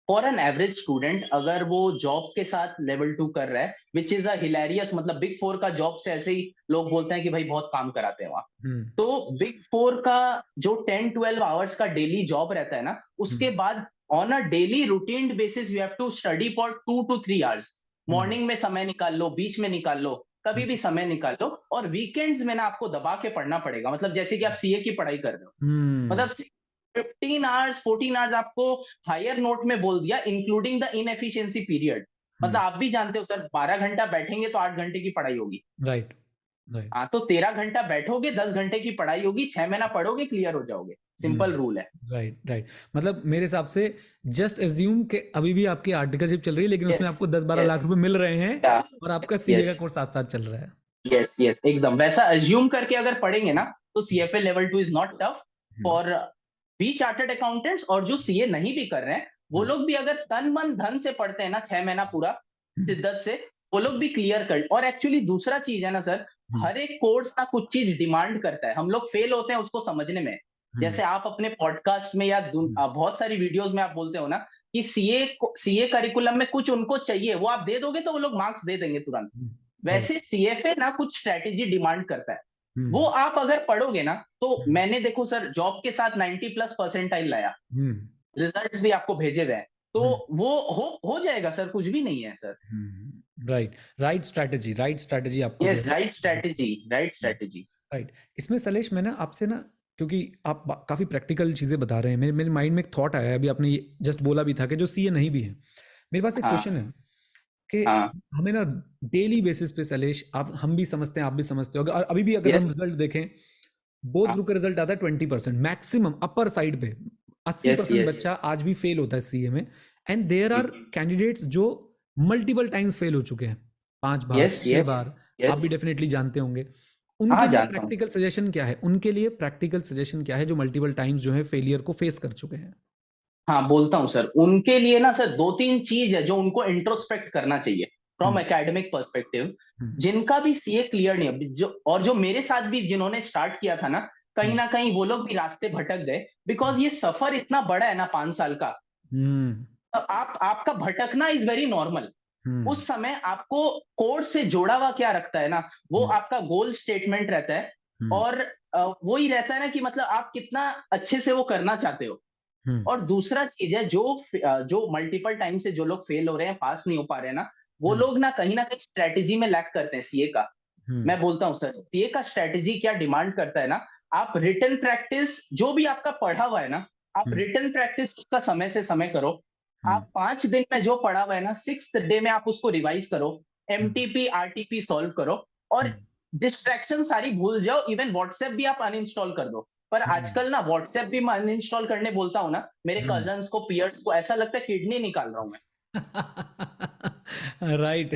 for an average student, अगर वो जॉब के साथ लेवल 2 कर रहा है, विच इज अ हिलेरियस, मतलब बिग फोर का जॉब से ऐसे ही लोग बोलते हैं कि भाई बहुत काम कराते हैं वहां। तो बिग फोर का जो 10-12 आवर्स का डेली जॉब रहता है ना, उसके बाद on a daily routine basis you have to study for 2 to 3 hours. Morning में समय निकाल लो, बीच में निकाल लो, कभी भी समय निकाल लो, और वीकेंड्स में ना आपको दबा के पढ़ना पड़ेगा। मतलब जैसे कि आप सीए की पढ़ाई कर रहे हो, मतलब 15 आवर्स 14 आवर्स आपको हायर नोट में बोल दिया, इंक्लूडिंग द इनएफिशिएंसी पीरियड। मतलब आप भी जानते हो सर, 12 घंटा बैठेंगे तो 8 घंटे की पढ़ाई होगी। राइट, राइट, हाँ, तो 13 घंटा बैठोगे, 10 घंटे की पढ़ाई होगी, 6 महीना पढ़ोगे, क्लियर हो जाओगे। सिंपल रूल है। Right, right. मतलब मेरे हिसाब से जस्ट एज्यूम कि अभी भी आपकी आर्टिकलशिप चल रही है, लेकिन उसमें यस आपको 10-12 यस, लाख रुपए मिल रहे हैं, और आपका सीए का यस कोर्स साथ साथ चल रहा है। यस यस, एकदम वैसा अज्यूम करके अगर पढ़ेंगे ना, तो CFA level 2 is not tough for be chartered accountants. और जो सीए नहीं भी कर रहे हैं, वो लोग भी अगर तन मन धन से पढ़ते हैं ना, 6 महीना पूरा शिद्दत से, वो लोग भी क्लियर कर। और एक्चुअली दूसरा चीज है ना सर, हर एक कोर्स का कुछ चीज डिमांड करता है, हम लोग फेल होते हैं उसको समझने में। जैसे आप अपने पॉडकास्ट में या बहुत सारी वीडियोस में आप बोलते हो ना कि सीए करिकुलम में कुछ उनको चाहिए, वो आप दे दोगे तो वो लोग मार्क्स दे देंगे तुरंत। राइट। वैसे सीएफए ना कुछ स्ट्रेटेजी डिमांड करता है, वो आप अगर पढ़ोगे ना, तो मैंने देखो सर जॉब के साथ 90+ परसेंटाइल लाया, रिजल्ट्स भी आपको भेजे गए, तो वो हो जाएगा सर, कुछ भी नहीं है सर। राइट, राइट स्ट्रैटेजी आपको जो यस, है। Right strategy, right strategy. Right. इसमें सलेश, मैं ना आपसे ना, क्योंकि आप काफ़ी प्रैक्टिकल चीज़ें बता रहे हैं, मेरे मेरे माइंड में एक थॉट आया है, अभी आपने जस्ट बोला भी था कि जो सीए नहीं भी है, मेरे पास एक हाँ क्वेश्चन है कि हाँ, हमें ना डेली बेसिस पे सलेश, आप, हम भी समझते हैं, आप भी समझते हो, अभी भी अगर हम यस, रिजल्ट देखें, बोध हाँ, ग्रुप का रिजल्ट आता है 20%, मैक्सिमम अपर साइड पे यस 80% यस, बच्चा आज भी फेल होता है सीए में। एंड देयर आर कैंडिडेट्स जो मल्टीपल टाइम्स फेल हो चुके हैं, 5 बार, यस 6 बार, आप यस, भी डेफिनेटली जानते होंगे। हाँ उनके लिए जानता हूँ। प्रैक्टिकल सजेशन क्या है, उनके लिए प्रैक्टिकल सजेशन क्या है, जो मल्टीपल टाइम्स जो है फेलियर को फेस कर चुके हैं? हाँ बोलता हूँ सर, उनके लिए ना सर 2-3 चीज है जो उनको इंट्रोस्पेक्ट करना चाहिए फ्रॉम एकेडमिक पर्सपेक्टिव। जिनका भी सीए क्लियर नहीं है, जो और जो मेरे साथ भी जिन्होंने स्टार्ट किया था ना, कहीं ना कहीं वो लोग भी रास्ते भटक गए, बिकॉज ये सफर इतना बड़ा है ना 5 साल का। तो आपका भटकना इज वेरी नॉर्मल। उस समय आपको कोर्स से जोड़ा हुआ क्या रखता है ना, वो आपका गोल स्टेटमेंट रहता है। और वो ही रहता है ना कि मतलब आप कितना अच्छे से वो करना चाहते हो। और दूसरा चीज है, जो मल्टीपल टाइम से जो लोग फेल हो रहे हैं, पास नहीं हो पा रहे हैं ना, वो लोग ना कहीं स्ट्रेटेजी में लैक करते हैं सीए का। मैं बोलता हूँ सर, सीए का स्ट्रेटेजी क्या डिमांड करता है ना, आप रिटन प्रैक्टिस जो भी आपका पढ़ा हुआ है ना, आप रिटन प्रैक्टिस उसका समय से समय करो। आप 5 दिन में जो पढ़ा हुआ है ना, 6th डे में आप उसको रिवाइज करो, एमटीपी आरटीपी सॉल्व करो, और डिस्ट्रैक्शन सारी भूल जाओ। इवन व्हाट्सएप भी आप अनइंस्टॉल कर दो। पर आजकल ना व्हाट्सएप भी मैं अनइंस्टॉल करने बोलता हूँ ना, मेरे कजन्स को, पियर्स को ऐसा लगता है किडनी निकाल रहा हूं मैं। राइट।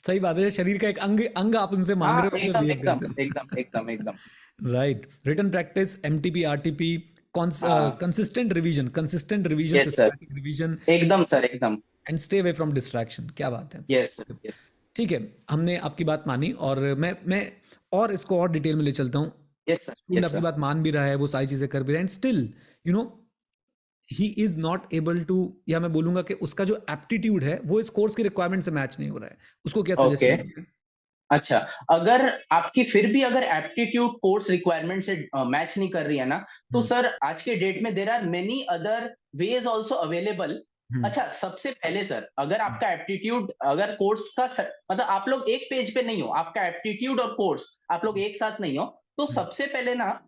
सही बात है, शरीर का एक अंग अंग आप उनसे मांग हाँ रहे हो, ऐसे एकदम बिहेव एकदम करते एकदम एकदम एकदम। हो। Right, written practice, MTP, RTP, हाँ, consistent revision, yes sir, systematic revision, एकदम सर, एकदम। And stay away from distraction. क्या बात है। Yes sir, yes. ठीक है, हमने आपकी बात मानी और मैं और इसको और डिटेल में ले चलता हूँ। यस सर, स्टूडेंट यस आपकी सर। बात मान भी रहा है, वो सारी चीज़ें कर भी रहा है and still you know he is not able to, या मैं बोलूँगा कि उसका जो एप्टीट्यूड है वो इस कोर्स की रिक्वायरमेंट से मैच नहीं हो रहा है। उसको क्या ओके। सजेशन दोगे? अच्छा, अगर आपकी फिर भी अगर एप्टीट्यूड कोर्स रिक्वायरमेंट से मैच नहीं कर रही है ना, तो हुँ, सर आज के डेट में there are many other ways also available. हुँ, अच्छा, सबसे पहले सर, अगर हुँ, आपका एप्टीट्यूड अगर कोर्स का मतलब आप लोग एक पेज पे नहीं हो, आपका एप्टीट्यूड और कोर्स आप लोग एक साथ नहीं हो, तो हुँ, सबसे पहले ना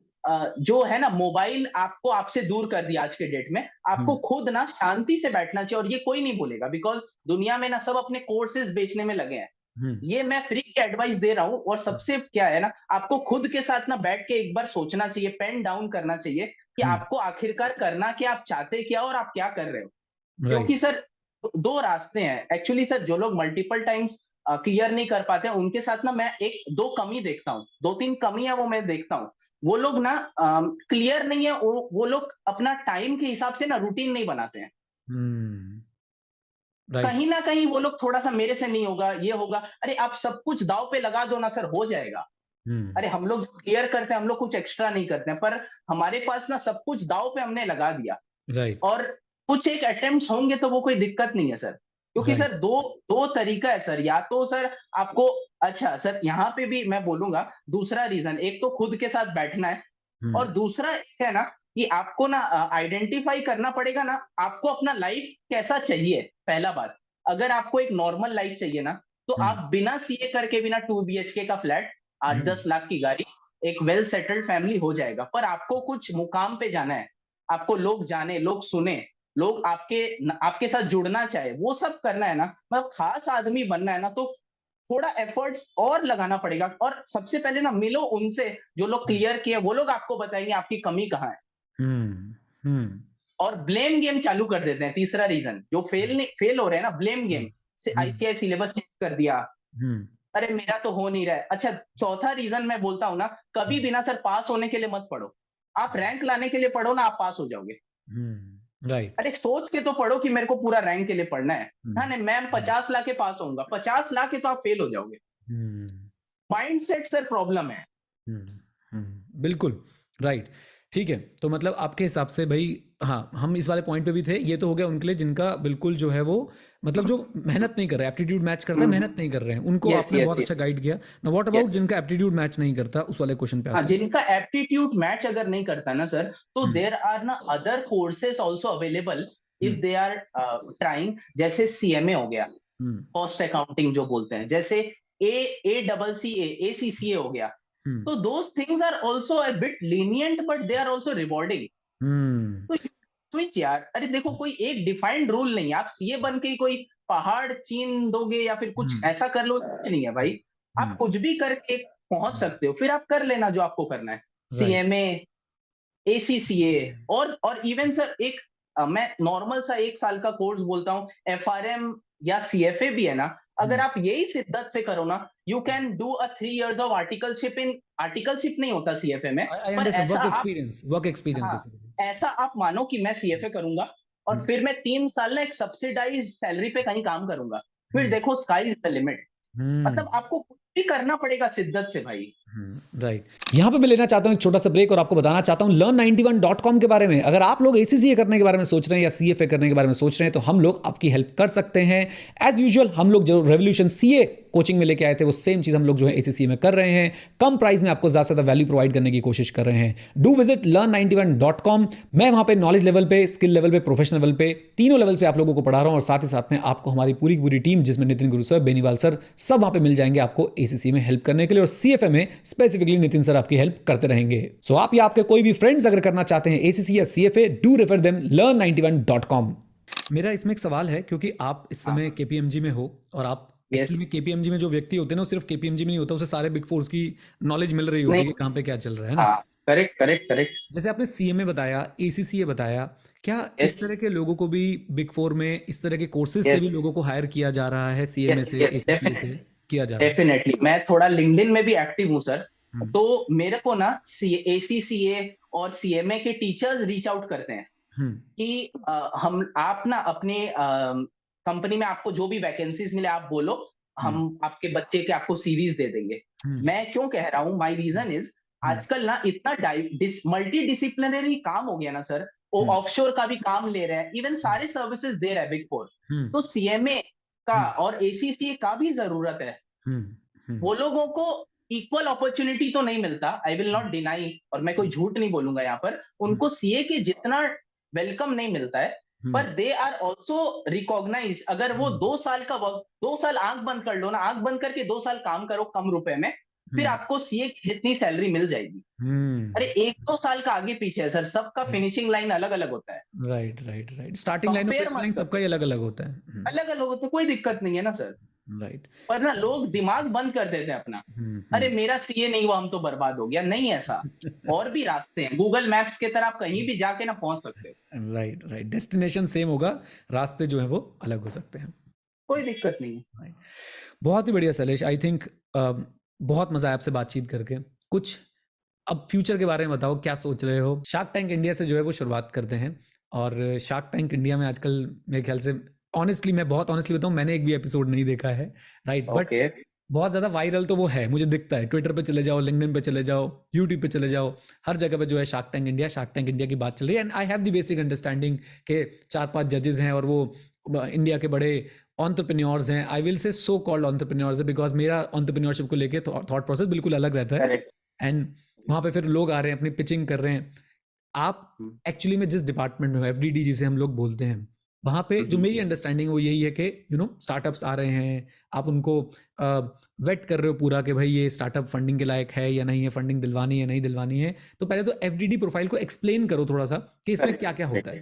जो है ना मोबाइल आपको आपसे दूर कर दिया आज के डेट में, हुँ, आपको खुद ना शांति से बैठना चाहिए और ये कोई नहीं बोलेगा बिकॉज़ दुनिया में ना सब अपने कोर्सेज़ बेचने में लगे हैं। हुँ, ये मैं फ्री की एडवाइस दे रहा हूँ और हुँ, सबसे क्या है ना, आपको खुद के साथ ना बैठ के एक बार सोचना चाहिए, पेन डाउन करना चाहिए कि हुँ, आपको आखिरकार करना क्या, आप चाहते क्या और आप क्या कर रहे हो। राइट, क्योंकि सर 2 रास्ते हैं। एक्चुअली सर जो लोग मल्टीपल टाइम्स क्लियर नहीं कर पाते हैं, उनके साथ ना मैं 1-2 कमी देखता हूँ। 2-3 कमियाँ वो मैं देखता हूँ। वो लोग ना क्लियर नहीं है, वो लोग अपना टाइम के हिसाब से ना रूटीन नहीं बनाते हैं। हुँ, राइट, कहीं न कहीं वो लोग थोड़ा-सा मेरे से नहीं होगा, ये होगा। अरे आप सब कुछ दाँव पे लगा दो ना सर, हो जाएगा। हुँ, अरे हम लोग जो क्लियर करते हैं, हम लोग कुछ एक्स्ट्रा नहीं करते हैं, पर हमारे पास ना सब कुछ दाँव पे हमने लगा दिया राइट, और कुछ एक अटेम्प्ट्स होंगे तो वो कोई दिक्कत नहीं है सर। क्योंकि राइट, सर 2 तरीका है सर, या तो सर आपको अच्छा सर यहाँ पे भी मैं बोलूँगा दूसरा रीज़न, एक तो खुद के साथ बैठना है हुँ, और दूसरा एक है ना कि आपको ना आइडेंटिफ़ाई करना पड़ेगा ना, आपको अपना लाइफ़ कैसा चाहिए, पहला बात। अगर आपको एक नॉर्मल लाइफ़ चाहिए ना, तो हुँ, आप बिना सीए करके भी ना 2 बीएचके का फ्लैट, हुँ, 8-10 लाख की गाड़ी, एक वेल सेटल्ड फैमिली हो जाएगा। पर आपको कुछ मुकाम पे जाना है, आपको लोग जाने, लोग सुने, लोग आपके साथ जुड़ना चाहे, वो सब करना है ना, मतलब खास आदमी बनना है ना, तो थोड़ा एफर्ट्स और लगाना पड़ेगा और सबसे पहले ना मिलो उनसे जो लोग हुँ, क्लियर किए, वो लोग आपको बताएँगे आपकी कमी कहाँ है। हुँ, हुँ, और ब्लेम गेम चालू कर देते हैं, तीसरा रीज़न, जो फेल हो रहे हैं ना, ब्लेम हुँ, गेम से हुँ, आईसीआई सिलेबस चेंज कर दिया, हुँ, अरे मेरा तो हो नहीं रहा है। अच्छा, चौथा रीज़न मैं बोलता हूँ ना, हुँ, कभी भी ना सर पास होने के लिए मत पढ़ो। आप रैंक लाने के लिए पढ़ो ना, आप पास हो जाओगे। हुँ, राइट, अरे सोच के तो पढ़ो कि मेरे को पूरा रैंक के लिए पढ़ना है। हुँ, हाँ, नहीं मैं हुँ, 50 ला के पास होऊँगा, 50 ला के तो आप फेल हो जाओगे। हुँ, माइंडसेट सर प्रॉब्लम है। हुँ, हुँ, बिल्कुल, राइट, ठीक है, तो मतलब आपके हिसाब से भई हाँ, हम इस वाले पॉइंट पे भी थे, ये तो हो गया उनके लिए जिनका बिल्कुल जो है वो मतलब जो मेहनत नहीं कर रहे, एप्टीट्यूड मैच करता है, हुँ, मेहनत नहीं कर रहे हैं, उनको यस, आपने यस, बहुत अच्छा यस, गाइड किया। Now what about yes. जिनका एप्टीट्यूड मैच नहीं करता, उस वाले क्वेश्चन पे हाँ, आते हैं? जिनका एप्टीट्यूड मैच अगर नहीं करता ना सर, तो हुँ, देयर आर ना other courses also available hmm, if they are trying, जैसे सीएमए हो गया, हुँ, कॉस्ट अकाउंटिंग जो बोलते हैं, जैसे ए A double C A ACCA हो गया। हुँ, तो those things are also a bit lenient but they are also rewarding. हुँ, तो स्विच यार, अरे देखो कोई एक डिफाइंड रूल नहीं है, आप सीए बन के ही कोई पहाड़ चीन दोगे या फिर हुँ, कुछ ऐसा कर लो, कुछ नहीं है भाई। आप हुँ, कुछ भी करके पहुँच हुँ, सकते हो, फिर आप कर लेना जो आपको करना है। राइट, सीएमए, एसीसीए और इवन सर एक मैं नॉर्मल सा 1 साल का कोर्स बोलता हूँ, एफआरएम या सीएफए भी है ना, अगर हुँ, आप यही शिद्दत से करो ना, you can do a 3 years of articleship नहीं होता सीएफए में, आई पर अंडरस्टैंड ऐसा आप वर्क एक्सपीरियंस हाँ, बेसिकली। ऐसा आप मानो कि मैं सीएफए करूँगा और हुँ, फिर मैं 3 साल ना एक सब्सिडाइज़्ड सैलरी पे कहीं काम करूँगा। फिर हुँ, देखो स्काई इज़ द लिमिट। हुँ। मतलब आपको कुछ भी करना पड़ेगा शिद्दत से भाई। राइट। यहाँ पे मैं लेना चाहता हूँ एक छोटा सा ब्रेक और आपको बताना चाहता हूँ learn91.com के बारे में। अगर आप लोग एसीसीए करने के बारे में सोच रहे हैं या सीएफए करने के बारे में सोच रहे हैं तो हम लोग आपकी हेल्प कर सकते हैं। एज यूजुअल हम लोग जो रेवोल्यूशन सीए कोचिंग में लेके आए थे वो सेम चीज़ हम लोग जो है एसीसीए में कर रहे हैं। कम प्राइस में आपको ज़्यादा से ज़्यादा वैल्यू प्रोवाइड करने की कोशिश कर रहे हैं। Do visit learn91.com। मैं वहाँ पे नॉलेज लेवल पे, स्किल लेवल पे, प्रोफेशनल लेवल पे, तीनों लेवल्स पे आप लोगों को पढ़ा रहा हूँ और साथ ही साथ में आपको हमारी पूरी की पूरी टीम जिसमें नितिन गुरु सर, बेनीवाल सर सब वहाँ पे मिल जाएंगे आपको एसीसी में हेल्प करने के लिए और सीएफए में स्पेसिफिकली नितिन सर आपकी हेल्प करते रहेंगे। सो आप या आपके कोई भी फ्रेंड्स अगर करना चाहते हैं एसीसी या CFA, do refer them learn91.com। मेरा इसमें एक सवाल है क्योंकि आप इस हाँ, समय केपीएमजी में हो और आप यस। एक्चुअली में केपीएमजी में जो व्यक्ति होते हैं ना वो सिर्फ केपीएमजी में नहीं होता, उसे सारे बिग फोर्स की नॉलेज मिल रही होती नहीं, है कि कहाँ पे क्या चल रहा है ना। हाँ, करेक्ट, करेक्ट, करेक्ट। जैसे आपने सीएमए बताया, एसीसीए बताया, क्या यस, इस तरह के लोगों को भी बिग फोर में इस तरह के कोर्सेज से भी यस, लोगों को हायर किया जा रहा है, सीएमए यस, से, यस, एसीसीए से डेफिनेटली, किया जा रहा है? डेफिनेटली। मैं थोड़ा लिंक्डइन में भी एक्टिव हूँ सर। हम्म, तो मेरे को ना सी एसीसीए और सीएमए के टीचर्स रीच आउट करते हैं हम्म, कि हम आप ना अपने कंपनी में आपको जो भी वैकेंसीज मिले आप बोलो, हम आपके बच्चे के आपको सीरीज दे देंगे। मैं क्यों कह रहा हूँ, माय रीजन इज आजकल ना इतना मल्टी डिसिप्लिनरी काम हो गया ना सर, वो ऑफशोर का भी काम ले रहे हैं, इवन सारे सर्विसेज दे रहा है बिग फोर। तो सीएमए का और एसीसीए का भी जरूरत है। वो लोगों को इक्वल अपॉर्चुनिटी तो नहीं मिलता, आई विल नॉट डिनाई, और मैं कोई झूठ नहीं बोलूंगा यहाँ पर, उनको सीए के जितना वेलकम नहीं मिलता है, पर दे आर ऑल्सो रिकॉग्नाइज। अगर वो 2 साल का वर्क, 2 साल आंख बंद कर लो ना, आंख बंद करके 2 साल काम करो कम रुपए में, फिर आपको सीए की जितनी सैलरी मिल जाएगी। अरे 1-2 साल का आगे पीछे है सर, सबका फिनिशिंग लाइन अलग अलग होता है। Right right right, starting line और कंपेयर फिनिशिंग मत लाइन करो, सबका ही अलग अलग होता है। अलग अलग होता है, कोई दिक्कत नहीं है ना सर। राइट। पर ना लोग दिमाग बंद कर देते हैं अपना, अरे मेरा सीए नहीं हुआ हम तो बर्बाद हो गया, नहीं ऐसा। और भी रास्ते हैं, गूगल मैप्स की तरह आप कहीं भी जाके ना पहुंच सकते हो। राइट राइट, डेस्टिनेशन सेम होगा, रास्ते जो है वो अलग हो सकते हैं। कोई दिक्कत नहीं है। Right. बहुत ही बढ़िया शैलेश, आई थिंक बहुत मजा आया आपसे बातचीत करके। कुछ अब फ्यूचर के बारे में बताओ, क्या सोच रहे हो? शार्क टैंक इंडिया से जो है वो शुरुआत करते हैं, और शार्क टैंक इंडिया में आजकल मेरे ख्याल से, ऑनेस्टली मैं बहुत ऑनेस्टली बताऊं, मैंने एक भी एपिसोड नहीं देखा है, राइट, बट ओके। बहुत ज़्यादा वायरल तो वो है, मुझे दिखता है, ट्विटर पे चले जाओ, लिंक्डइन पे चले जाओ, यूट्यूब पे चले जाओ, हर जगह पे जो है shark tank India, shark tank India की बात चल रही है। And I have the basic understanding के 4-5 जजेस हैं और वो इंडिया के बड़े एंटरप्रेन्योर्स हैं, I will say so called entrepreneurs है, बिकॉज मेरा एंटरप्रेन्योरशिप को लेके थॉट प्रोसेस बिल्कुल अलग रहता है। करेक्ट। एंड वहाँ पे फिर लोग आ रहे हैं, अपनी पिचिंग कर रहे हैं। आप एक्चुअली में जिस डिपार्टमेंट में हो, एफडीडी जिसे हम लोग बोलते हैं, वहाँ पे जो मेरी अंडरस्टैंडिंग है वो यही है कि स्टार्टअप्स आ रहे हैं, आप उनको वेट कर रहे हो पूरा कि भाई ये स्टार्टअप फंडिंग के लायक है या नहीं है, फंडिंग दिलवानी है नहीं दिलवानी है। तो पहले तो एफडीडी प्रोफाइल को एक्सप्लेन करो थोड़ा सा कि इसमें क्या क्या होता है।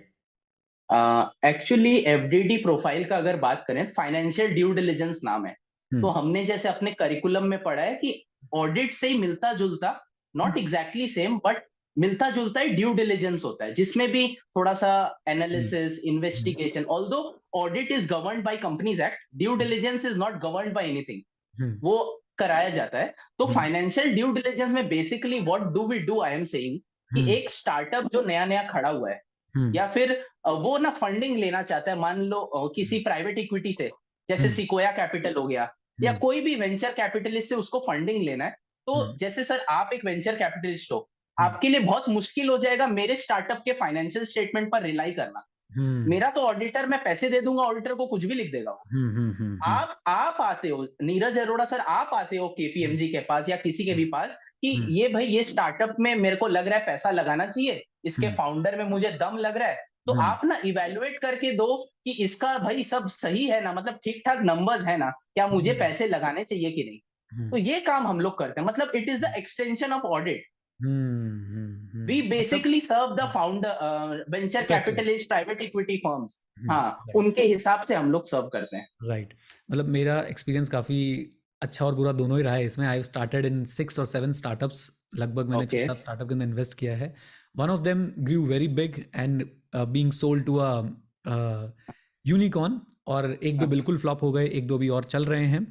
एक्चुअली एफडीडी प्रोफाइल का अगर बात करें, फाइनेंशियल ड्यू डिलिजेंस नाम है। तो हमने जैसे अपने करिकुलम में पढ़ा है कि ऑडिट से ही मिलता जुलता, नॉट एग्जैक्टली सेम बट मिलता जुलता ही ड्यू डिलिजेंस होता है, जिसमें भी थोड़ा सा analysis, investigation. Although audit is governed by companies act, due diligence is not governed by anything, वो कराया जाता है। तो फाइनेंशियल ड्यू डिलिजेंस में basically what do we do, I am saying कि एक स्टार्टअप जो नया नया खड़ा हुआ है, या फिर वो ना फंडिंग लेना चाहता है, मान लो किसी प्राइवेट इक्विटी से, जैसे सिकोया कैपिटल हो गया, या कोई भी वेंचर कैपिटलिस्ट से उसको फंडिंग लेना है। तो जैसे सर आप एक वेंचर कैपिटलिस्ट हो, आपके लिए बहुत मुश्किल हो जाएगा मेरे स्टार्टअप के फाइनेंशियल स्टेटमेंट पर रिलाई करना। मेरा तो ऑडिटर, मैं पैसे दे दूंगा, ऑडिटर को कुछ भी लिख देगा वो। आप आते हो, नीरज अरोड़ा सर, आप आते हो केपीएमजी के पास या किसी के भी पास कि ये भाई ये स्टार्टअप में मेरे को लग रहा है पैसा लगाना चाहिए, इसके फाउंडर में मुझे दम लग रहा है, तो आप ना इवेल्युएट करके दो कि इसका भाई सब सही है ना, मतलब ठीक ठाक नंबर्स है ना, क्या मुझे पैसे लगाने चाहिए कि नहीं। तो ये काम हम लोग करते हैं, मतलब it is the extension of audit. We basically serve the founder, venture capitalist, private equity firms, हाँ, उनके हिसाब से हम लोग सर्व करते हैं। राइट, मतलब मेरा एक्सपीरियंस काफ़ी अच्छा और बुरा दोनों ही रहा है इसमें। आई स्टार्टेड इन 6 और 7 स्टार्टअप्स, लगभग मैंने 6-7 स्टार्टअप के अंदर इन्वेस्ट किया है। One of them grew very big and being sold to a unicorn, और एक दो बिल्कुल फ्लॉप हो गए, एक दो भी और चल रहे हैं।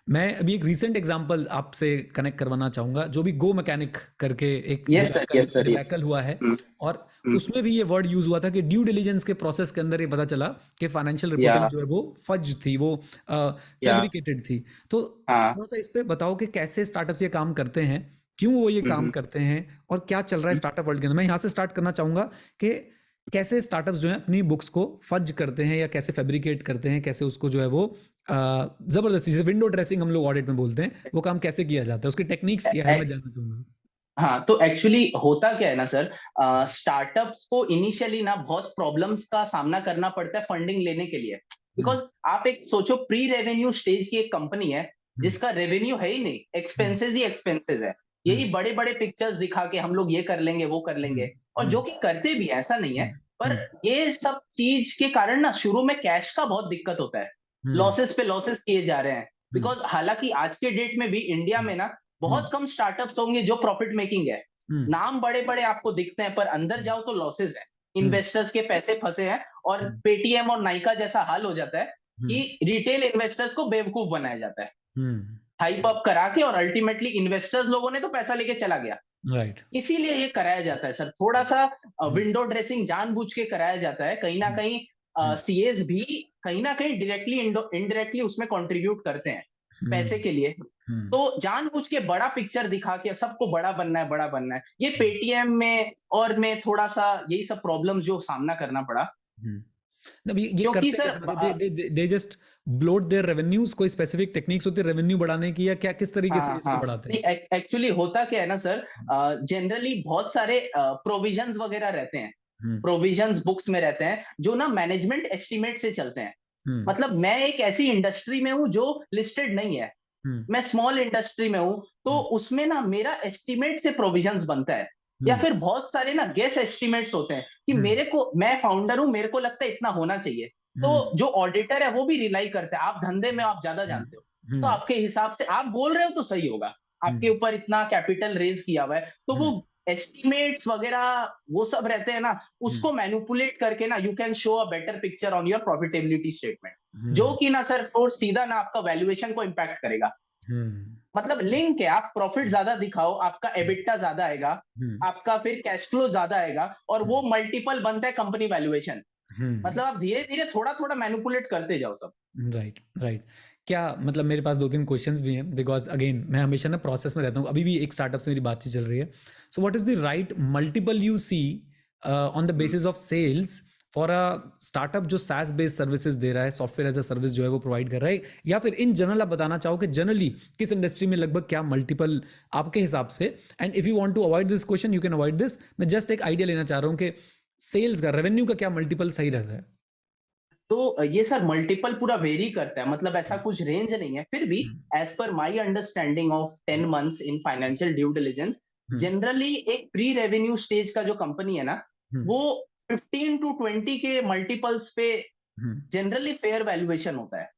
मैं अभी एक रीसेंट एग्जांपल आपसे कनेक्ट करवाना चाहूँगा, जो भी गो मैकेनिक करके एक डिबैकल हुआ है, और उसमें भी ये वर्ड यूज हुआ था कि ड्यू डिलिजेंस के प्रोसेस के अंदर ये पता चला कि फाइनेंशियल रिपोर्टिंग जो है वो फज थी, वो फैब्रिकेटेड थी। तो थोड़ा सा इस पे बताओ कि कैसे स्टार्टअप्स ये काम करते हैं, क्यों वो ये काम करते हैं, और क्या चल रहा है स्टार्टअप वर्ल्ड के अंदर। मैं यहाँ से स्टार्ट करना चाहूंगा कि कैसे स्टार्टअप्स जो है अपनी बुक्स को फज करते हैं या कैसे फैब्रिकेट करते हैं, कैसे उसको जो है वो जबरदस्ती से, विंडो ड्रेसिंग हम लोग ऑडिट में बोलते हैं, वो काम कैसे किया जाता है, उसकी टेक्निक्स क्या है, मैं जानना चाहूंगा। हाँ, तो एक्चुअली होता क्या है ना सर, स्टार्टअप्स को इनिशियली ना बहुत प्रॉब्लम्स का सामना करना पड़ता है फंडिंग लेने के लिए, बिकॉज आप एक सोचो, प्री रेवेन्यू स्टेज की एक कंपनी है जिसका रेवेन्यू है ही नहीं, एक्सपेंसेस ही एक्सपेंसेस है, यही बड़े बड़े पिक्चर्स दिखा के हम लोग ये कर लेंगे वो कर लेंगे, और जो कि करते भी ऐसा नहीं है। पर ये सब चीज के कारण ना शुरू में कैश का बहुत दिक्कत होता है, लॉसेस पे लॉसेस किए जा रहे हैं, बिकॉज हालांकि आज के डेट में भी इंडिया में ना बहुत कम स्टार्टअप्स होंगे जो प्रॉफिट मेकिंग है। नाम बड़े बड़े आपको दिखते हैं, पर अंदर जाओ तो लॉसेस है, इन्वेस्टर्स के पैसे फंसे हैं, और पेटीएम और नाइका जैसा हाल हो जाता है कि रिटेल इन्वेस्टर्स को बेवकूफ बनाया जाता है, हाइप अप करा के, और अल्टीमेटली इन्वेस्टर्स लोगों ने तो पैसा लेके चला गया। राइट, इसीलिए ये कराया जाता है सर, थोड़ा सा विंडो ड्रेसिंग जानबूझ के कराया जाता है, कहीं ना कहीं सीएस भी कहीं ना कहीं डायरेक्टली इनडायरेक्टली उसमें कंट्रीब्यूट करते हैं। पैसे हम्म के लिए। हम्म तो जानबूझ के बड़ा पिक्चर दिखा के सबको बड़ा बनना है, बड़ा बनना है। ये पेटीएम में और में थोड़ा-सा यही सब प्रॉब्लम्स जो सामना करना पड़ा। हम्म अब ये क्योंकि करते सर कैसे, मतलब they just bloat their revenues, कोई स्पेसिफिक टेक्निक्स होती है रेवेन्यू बढ़ाने की, या क्या किस तरीके से हाँ, इसको हाँ। बढ़ाते नहीं, हैं? एक्चुअली होता क्या है ना सर, जनरली बहुत सारे प्रोविजंस वगैरह रहते हैं। हम्म प्रोविजंस बुक्स में रहते हैं, जो ना मैनेजमेंट एस्टीमेट से चलते हैं। हम्म मतलब मैं एक ऐसी इंडस्ट्री में हूँ जो लिस्टेड नहीं है। हम्म मैं स्मॉल इंडस्ट्री में हूँ, तो हम्म उसमें ना मेरा एस्टीमेट से प्रोविजंस बनता है। या हम्म फिर बहुत सारे ना गेस एस्टीमेट्स होते हैं कि हम्म मैं फाउंडर हूँ, मेरे को लगता है इतना होना चाहिए। तो हम्म जो ऑडिटर है वो भी रिलाई करता है, आप धंधे में आप ज्यादा हम्म जानते हो। तो हम्म आपके हिसाब से आप बोल रहे हो तो सही होगा। आपके हम्म ऊपर इतना कैपिटल रेज किया हुआ है, तो वो हम्म एस्टिमेट्स वगैरह वो सब रहते हैं ना, हम्म उसको मैनिपुलेट करके ना you can show a better picture on your profitability statement. जो हम्म कि ना सर और सीधा ना आपका वैल्यूएशन को इम्पैक्ट करेगा। हम्म मतलब लिंक है, आप प्रॉफिट ज्यादा दिखाओ, आपका एबिटा ज्यादा आएगा, हम्म आपका फिर कैश फ्लो ज्यादा आएगा, और वो मल्टीपल बनता है कंपनी वैल्यूएशन। हम्म मतलब आप धीरे धीरे थोड़ा थोड़ा मैनिपुलेट करते जाओ सब। Right right. क्या मतलब, मेरे पास दो तीन क्वेश्चंस भी हैं, बिकॉज अगेन मैं हमेशा ना प्रोसेस में रहता हूँ, अभी भी एक स्टार्टअप से मेरी बातचीत चल रही है। So what is the right multiple you see on the basis of sales for a startup जो SaaS बेस्ड सर्विसेज दे रहा है, सॉफ्टवेयर एज अ सर्विस जो है वो प्रोवाइड कर रहा है, या फिर इन जनरल आप बताना चाहो कि जनरली किस इंडस्ट्री में लगभग क्या मल्टीपल आपके हिसाब से? And if you want to avoid this question you can avoid this, मैं जस्ट एक आइडिया लेना चाह रहा हूँ कि सेल्स का रेवेन्यू का क्या मल्टीपल सही रहता है? तो ये सर मल्टीपल पूरा वेरी करता है, मतलब ऐसा कुछ रेंज नहीं है। फिर भी hmm as per my understanding of 10 months in financial due diligence, hmm generally एक प्री रेवेन्यू स्टेज का जो कंपनी है ना, हम्म वो 15 to 20 के मल्टीपल्स पे हम्म जनरली फेयर वैल्यूएशन होता है।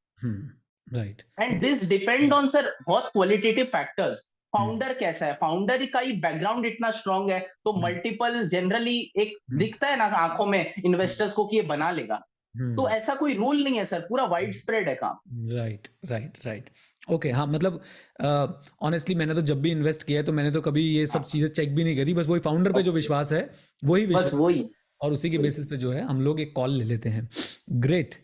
Right. And this depend on sir बहुत क्वालिटेटिव फैक्टर्स। हम्म फाउंडर कैसा है, फाउंडर का ही बैकग्राउंड इतना स्ट्रांग है, तो हम्म मल्टीपल जनरली एक हम्म दिखता है ना आंखों में हम्म इन्वेस्टर्स को कि ये बना लेगा। तो हम्म ऐसा कोई रूल नहीं है सर, पूरा वाइड स्प्रेड है काम। Right right right. ओके, हाँ मतलब ऑनेस्टली मैंने तो जब भी इन्वेस्ट किया है तो मैंने तो कभी ये सब हाँ, चीज़ें चेक भी नहीं करी, बस वही फाउंडर पे जो ओके, विश्वास है वही बस विश्वास है, वही और उसी के वही। बेसिस पे जो है हम लोग एक कॉल ले लेते हैं। ग्रेट।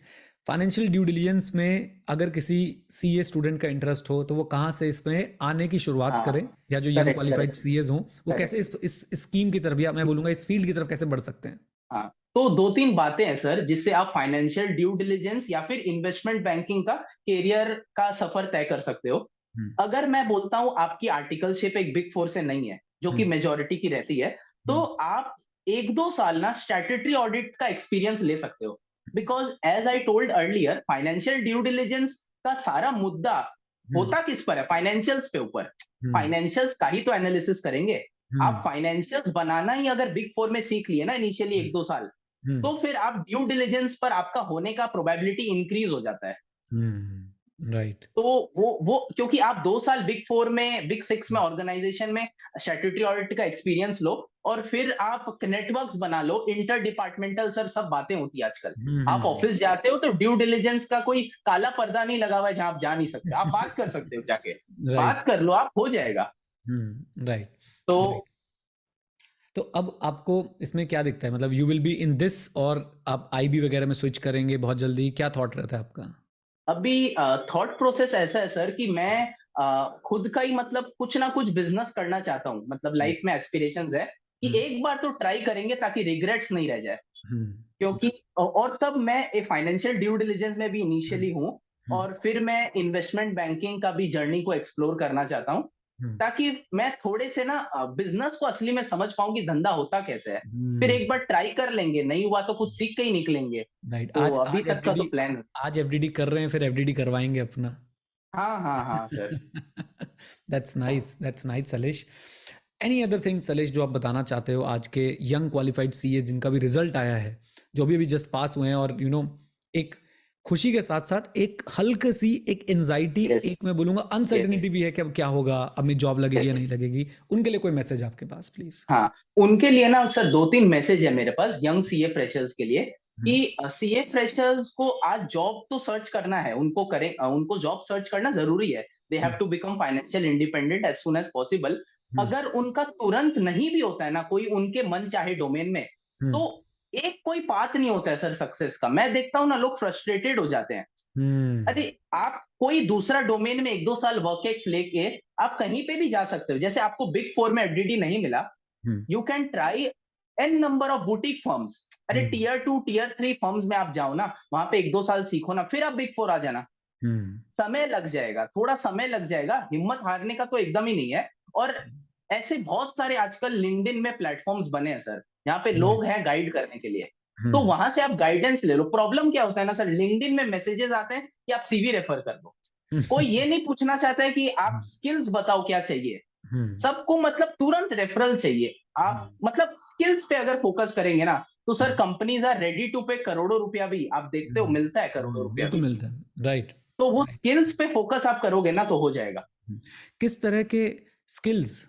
फाइनेंशियल ड्यू डिलिजेंस में अगर किसी सीए स्टूडेंट का इंटरेस्ट हो तो वो कहाँ से इसमें आने की शुरुआत हाँ, करें, या जो young correct qualified correct CEOs हों वो कैसे करेक्ट। इस स्कीम की तरफ, या मैं बोलूँगा इस फील्ड की तरफ कैसे बढ़ सकते हैं? हाँ, तो दो तीन बातें हैं सर जिससे आप फाइनेंशियल ड्यू डिलिजेंस या फिर इन्वेस्टमेंट बैंकिंग का करियर का सफर तय कर सकते हो। हम्म अगर मैं बोलता हूं आपकी आर्टिकलशिप एक बिग फोर से नहीं है, जो कि हम्म मेजोरिटी की रहती है, तो हम्म आप 1-2 साल ना स्टैट्यूटरी ऑडिट का एक्सपीरियंस ले सकते हो। Because as I told earlier, financial due diligence का सारा मुद्दा हम्म होता किस पर है, फाइनेंशियल्स पे ऊपर। हम्म फाइनेंशियल्स का ही तो एनालिसिस करेंगे। आप हम्म फाइनेंशियल्स बनाना ही अगर बिग फोर में सीख लिए ना इनिशियली हम्म 1-2 साल, हम्म तो फिर आप ड्यू डिलिजेंस पर आपका होने का प्रोबेबिलिटी इंक्रीज हो जाता है। राइट। तो वो क्योंकि आप 2 साल बिग फोर में, बिग सिक्स में, ऑर्गेनाइजेशन में स्टैट्यूटरी ऑडिट का एक्सपीरियंस लो, और फिर आप नेटवर्क्स बना लो, इंटर डिपार्टमेंटल सर सब बातें होती है आजकल। आप ऑफिस जाते हो तो ड्यू डिलिजेंस का कोई काला पर्दा नहीं लगा हुआ है जहां आप जा नहीं सकते, आप बात कर सकते हो जाके। राइट। बात कर लो, आप हो जाएगा। राइट तो राइट। तो अब आपको इसमें क्या दिखता है, मतलब you will be in this, और आप आईबी वगैरह में स्विच करेंगे बहुत जल्दी, क्या थॉट रहता है आपका? अभी थॉट प्रोसेस ऐसा है सर कि मैं खुद का ही मतलब कुछ ना कुछ बिजनेस करना चाहता हूँ। मतलब हम्म लाइफ में एस्पिरेशंस है कि हम्म एक बार तो ट्राई करेंगे ताकि रिग्रेट्स नहीं रह जाए। हम्म क्योंकि और तब मैं ए फाइनेंशियल ड्यू डिलिजेंस में भी हम्म इनिशियली हूँ, हम्म और फिर मैं इन्वेस्टमेंट बैंकिंग का भी जर्नी को एक्सप्लोर करना चाहता हूँ, हम्म ताकि मैं थोड़े से ना बिजनेस को असली में समझ पाऊं कि धंधा होता कैसे है। फिर हम्म एक बार ट्राई कर लेंगे, नहीं हुआ तो कुछ सीख के ही निकलेंगे। राइट। तो आज अभी आज तक का तो एफडीडी, प्लान है। आज एफडीडी कर रहे हैं, फिर एफडीडी करवाएंगे अपना। हाँ हाँ हाँ sir. That's nice, that's nice Salesh. Any other thing Salesh जो आप बताना चाहते हो आज के यंग क्वालिफाइड सीए जिनका भी रिजल्ट आया है, जो अभी अभी जस्ट पास हुए हैं, और एक खुशी के साथ साथ एक हल्की सी एक एंजाइटी, यस एक मैं बोलूंगा यस अनसर्टेनिटी भी है कि अब क्या होगा, अब मेरी जॉब लगेगी यस। या नहीं लगेगी, उनके लिए कोई मैसेज आपके पास प्लीज? हाँ, उनके लिए ना सर 2-3 मैसेज है मेरे पास यंग सीए फ्रेशर्स के लिए, कि सीए फ्रेशर्स को आज जॉब तो सर्च करना है, उनको जॉब सर्च करना जरूरी है। They have to become financial independent as soon as possible. अगर उनका तुरंत नहीं भी होता है ना कोई उनके मन चाहे डोमेन में, तो एक कोई पाथ नहीं होता है सर सक्सेस का। मैं देखता हूँ ना, लोग फ्रस्ट्रेटेड हो जाते हैं। अरे आप कोई दूसरा डोमेन में 1-2 साल वर्क एक्स लेके आप कहीं पे भी जा सकते हो। जैसे आपको बिग 4 में एफडीडी नहीं मिला, you can try an number of boutique firms. अरे टियर 2 टियर 3 फर्म्स में आप जाओ ना, वहां पे 1-2 साल सीखो ना, फिर आप बिग 4 आ जाना। समय लग जाएगा, थोड़ा समय लग जाएगा, हिम्मत हारने का तो एकदम ही नहीं है। और ऐसे बहुत सारे आजकल लिंक्डइन में प्लेटफॉर्म्स बने हैं सर, यहाँ पे लोग हैं गाइड करने के लिए। तो वहां से आप गाइडेंस ले लो। प्रॉब्लम क्या होता है ना सर, लिंक्डइन में मैसेजेस आते हैं कि आप सीवी रेफर कर दो। कोई ये नहीं पूछना चाहता है कि आप स्किल्स बताओ क्या चाहिए। सबको मतलब तुरंत रेफरल चाहिए। आप मतलब स्किल्स पे अगर फोकस करेंगे ना, तो sir companies are ready to pay करोड़ों रुपया भी, आप देखते हो मिलता है करोड़ों रुपया बिल्कुल भी। मिलता है, राइट। तो वो स्किल्स पे फोकस आप करोगे ना, तो हो जाएगा। किस तरह के स्किल्स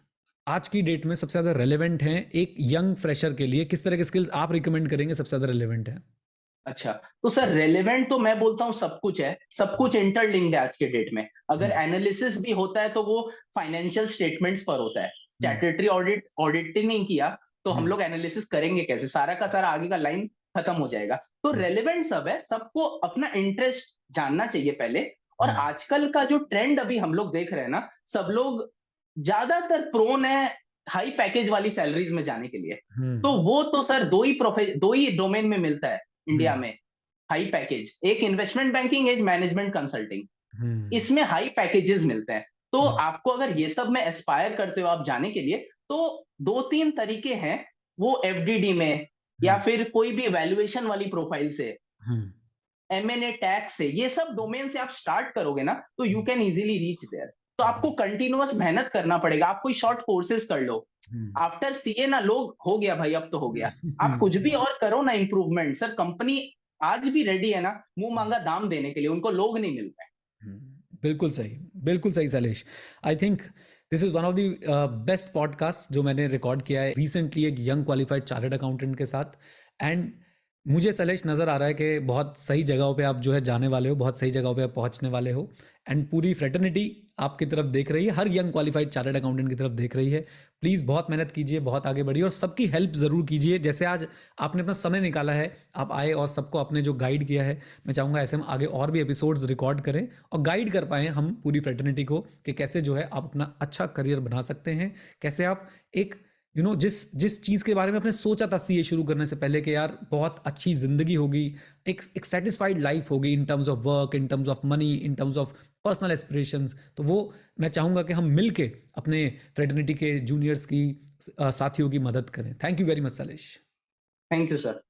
आज की डेट में सबसे ज्यादा रेलेवेंट हैं एक यंग फ्रेशर के लिए? किस तरह के स्किल्स आप रिकमेंड करेंगे सबसे ज्यादा रेलेवेंट है? अच्छा, तो सर रेलेवेंट तो मैं बोलता हूँ सब कुछ है, सब कुछ इंटरलिंक्ड है आज के डेट में। अगर एनालिसिस भी होता है तो वो फाइनेंशियल स्टेटमेंट्स पर होता है। स्टैट्यूटरी ऑडिटिंग नहीं किया तो हम लोग एनालिसिस करेंगे कैसे? सारा का सारा आगे का लाइन खत्म हो जाएगा। तो रेलेवेंट सब है, सबको अपना इंटरेस्ट जानना चाहिए पहले। और आजकल का जो ट्रेंड अभी हम लोग देख रहे हैं ना, सब लोग ज्यादातर प्रोन है हाई पैकेज वाली सैलरीज में जाने के लिए। तो वो तो सर दो ही डोमेन में मिलता है इंडिया में हाई पैकेज, एक इन्वेस्टमेंट बैंकिंग, एक मैनेजमेंट कंसल्टिंग। इसमें हाई पैकेजेस मिलते हैं। तो आपको अगर ये सब में एस्पायर करते हो आप जाने के लिए, तो 2-3 तरीके हैं। वो एफडीडी में, या फिर कोई भी वैल्यूएशन वाली प्रोफाइल से, एमएनए टैक्स से, ये सब डोमेन से आप स्टार्ट करोगे ना, तो you can easily reach there. तो आपको कंटिन्यूअस मेहनत करना पड़ेगा। आप कोई शॉर्ट कोर्सेज कर लो। आफ्टर सीए ना, लोग हो गया भाई, अब तो हो गया। आप कुछ भी और करो ना इम्प्रूवमेंट, सर कंपनी आज भी रेडी है ना मुंह मांगा दाम देने के लिए, उनको लोग नहीं मिल रहे। बिल्कुल सही, बिल्कुल सही Shailesh. I think this is one of the best podcast जो मैंने रिकॉर्ड किया है रिसेंटली एक यंग क्वालिफाइड चार्टर्ड अकाउंटेंट के साथ। एंड मुझे शैलेश नज़र आ रहा है कि बहुत सही जगहों पे आप जो है जाने वाले हो, बहुत सही जगहों पे आप पहुंचने वाले हो। एंड पूरी फ्रेटर्निटी आपकी तरफ देख रही है, हर यंग क्वालिफाइड चार्टर्ड अकाउंटेंट की तरफ देख रही है। प्लीज़ बहुत मेहनत कीजिए, बहुत आगे बढ़िए और सबकी हेल्प ज़रूर कीजिए। जैसे आज आपने अपना समय निकाला है, आप आए और सबको आपने जो गाइड किया है, मैं चाहूँगा ऐसे हम आगे और भी एपिसोड्स रिकॉर्ड करें और गाइड कर पाएँ हम पूरी फ्रेटर्निटी को कि कैसे जो है आप अपना अच्छा करियर बना सकते हैं, कैसे आप एक जिस जिस चीज़ के बारे में आपने सोचा था सीए शुरू करने से पहले कि यार बहुत अच्छी ज़िंदगी होगी, एक सेटिस्फाइड लाइफ होगी in terms of work, in terms of money, in terms of personal aspirations, तो वो मैं चाहूँगा कि हम मिल के अपने फ्रेटर्निटी के जूनियर्स की साथियों की मदद करें। Thank you very much Shailesh. Thank you sir.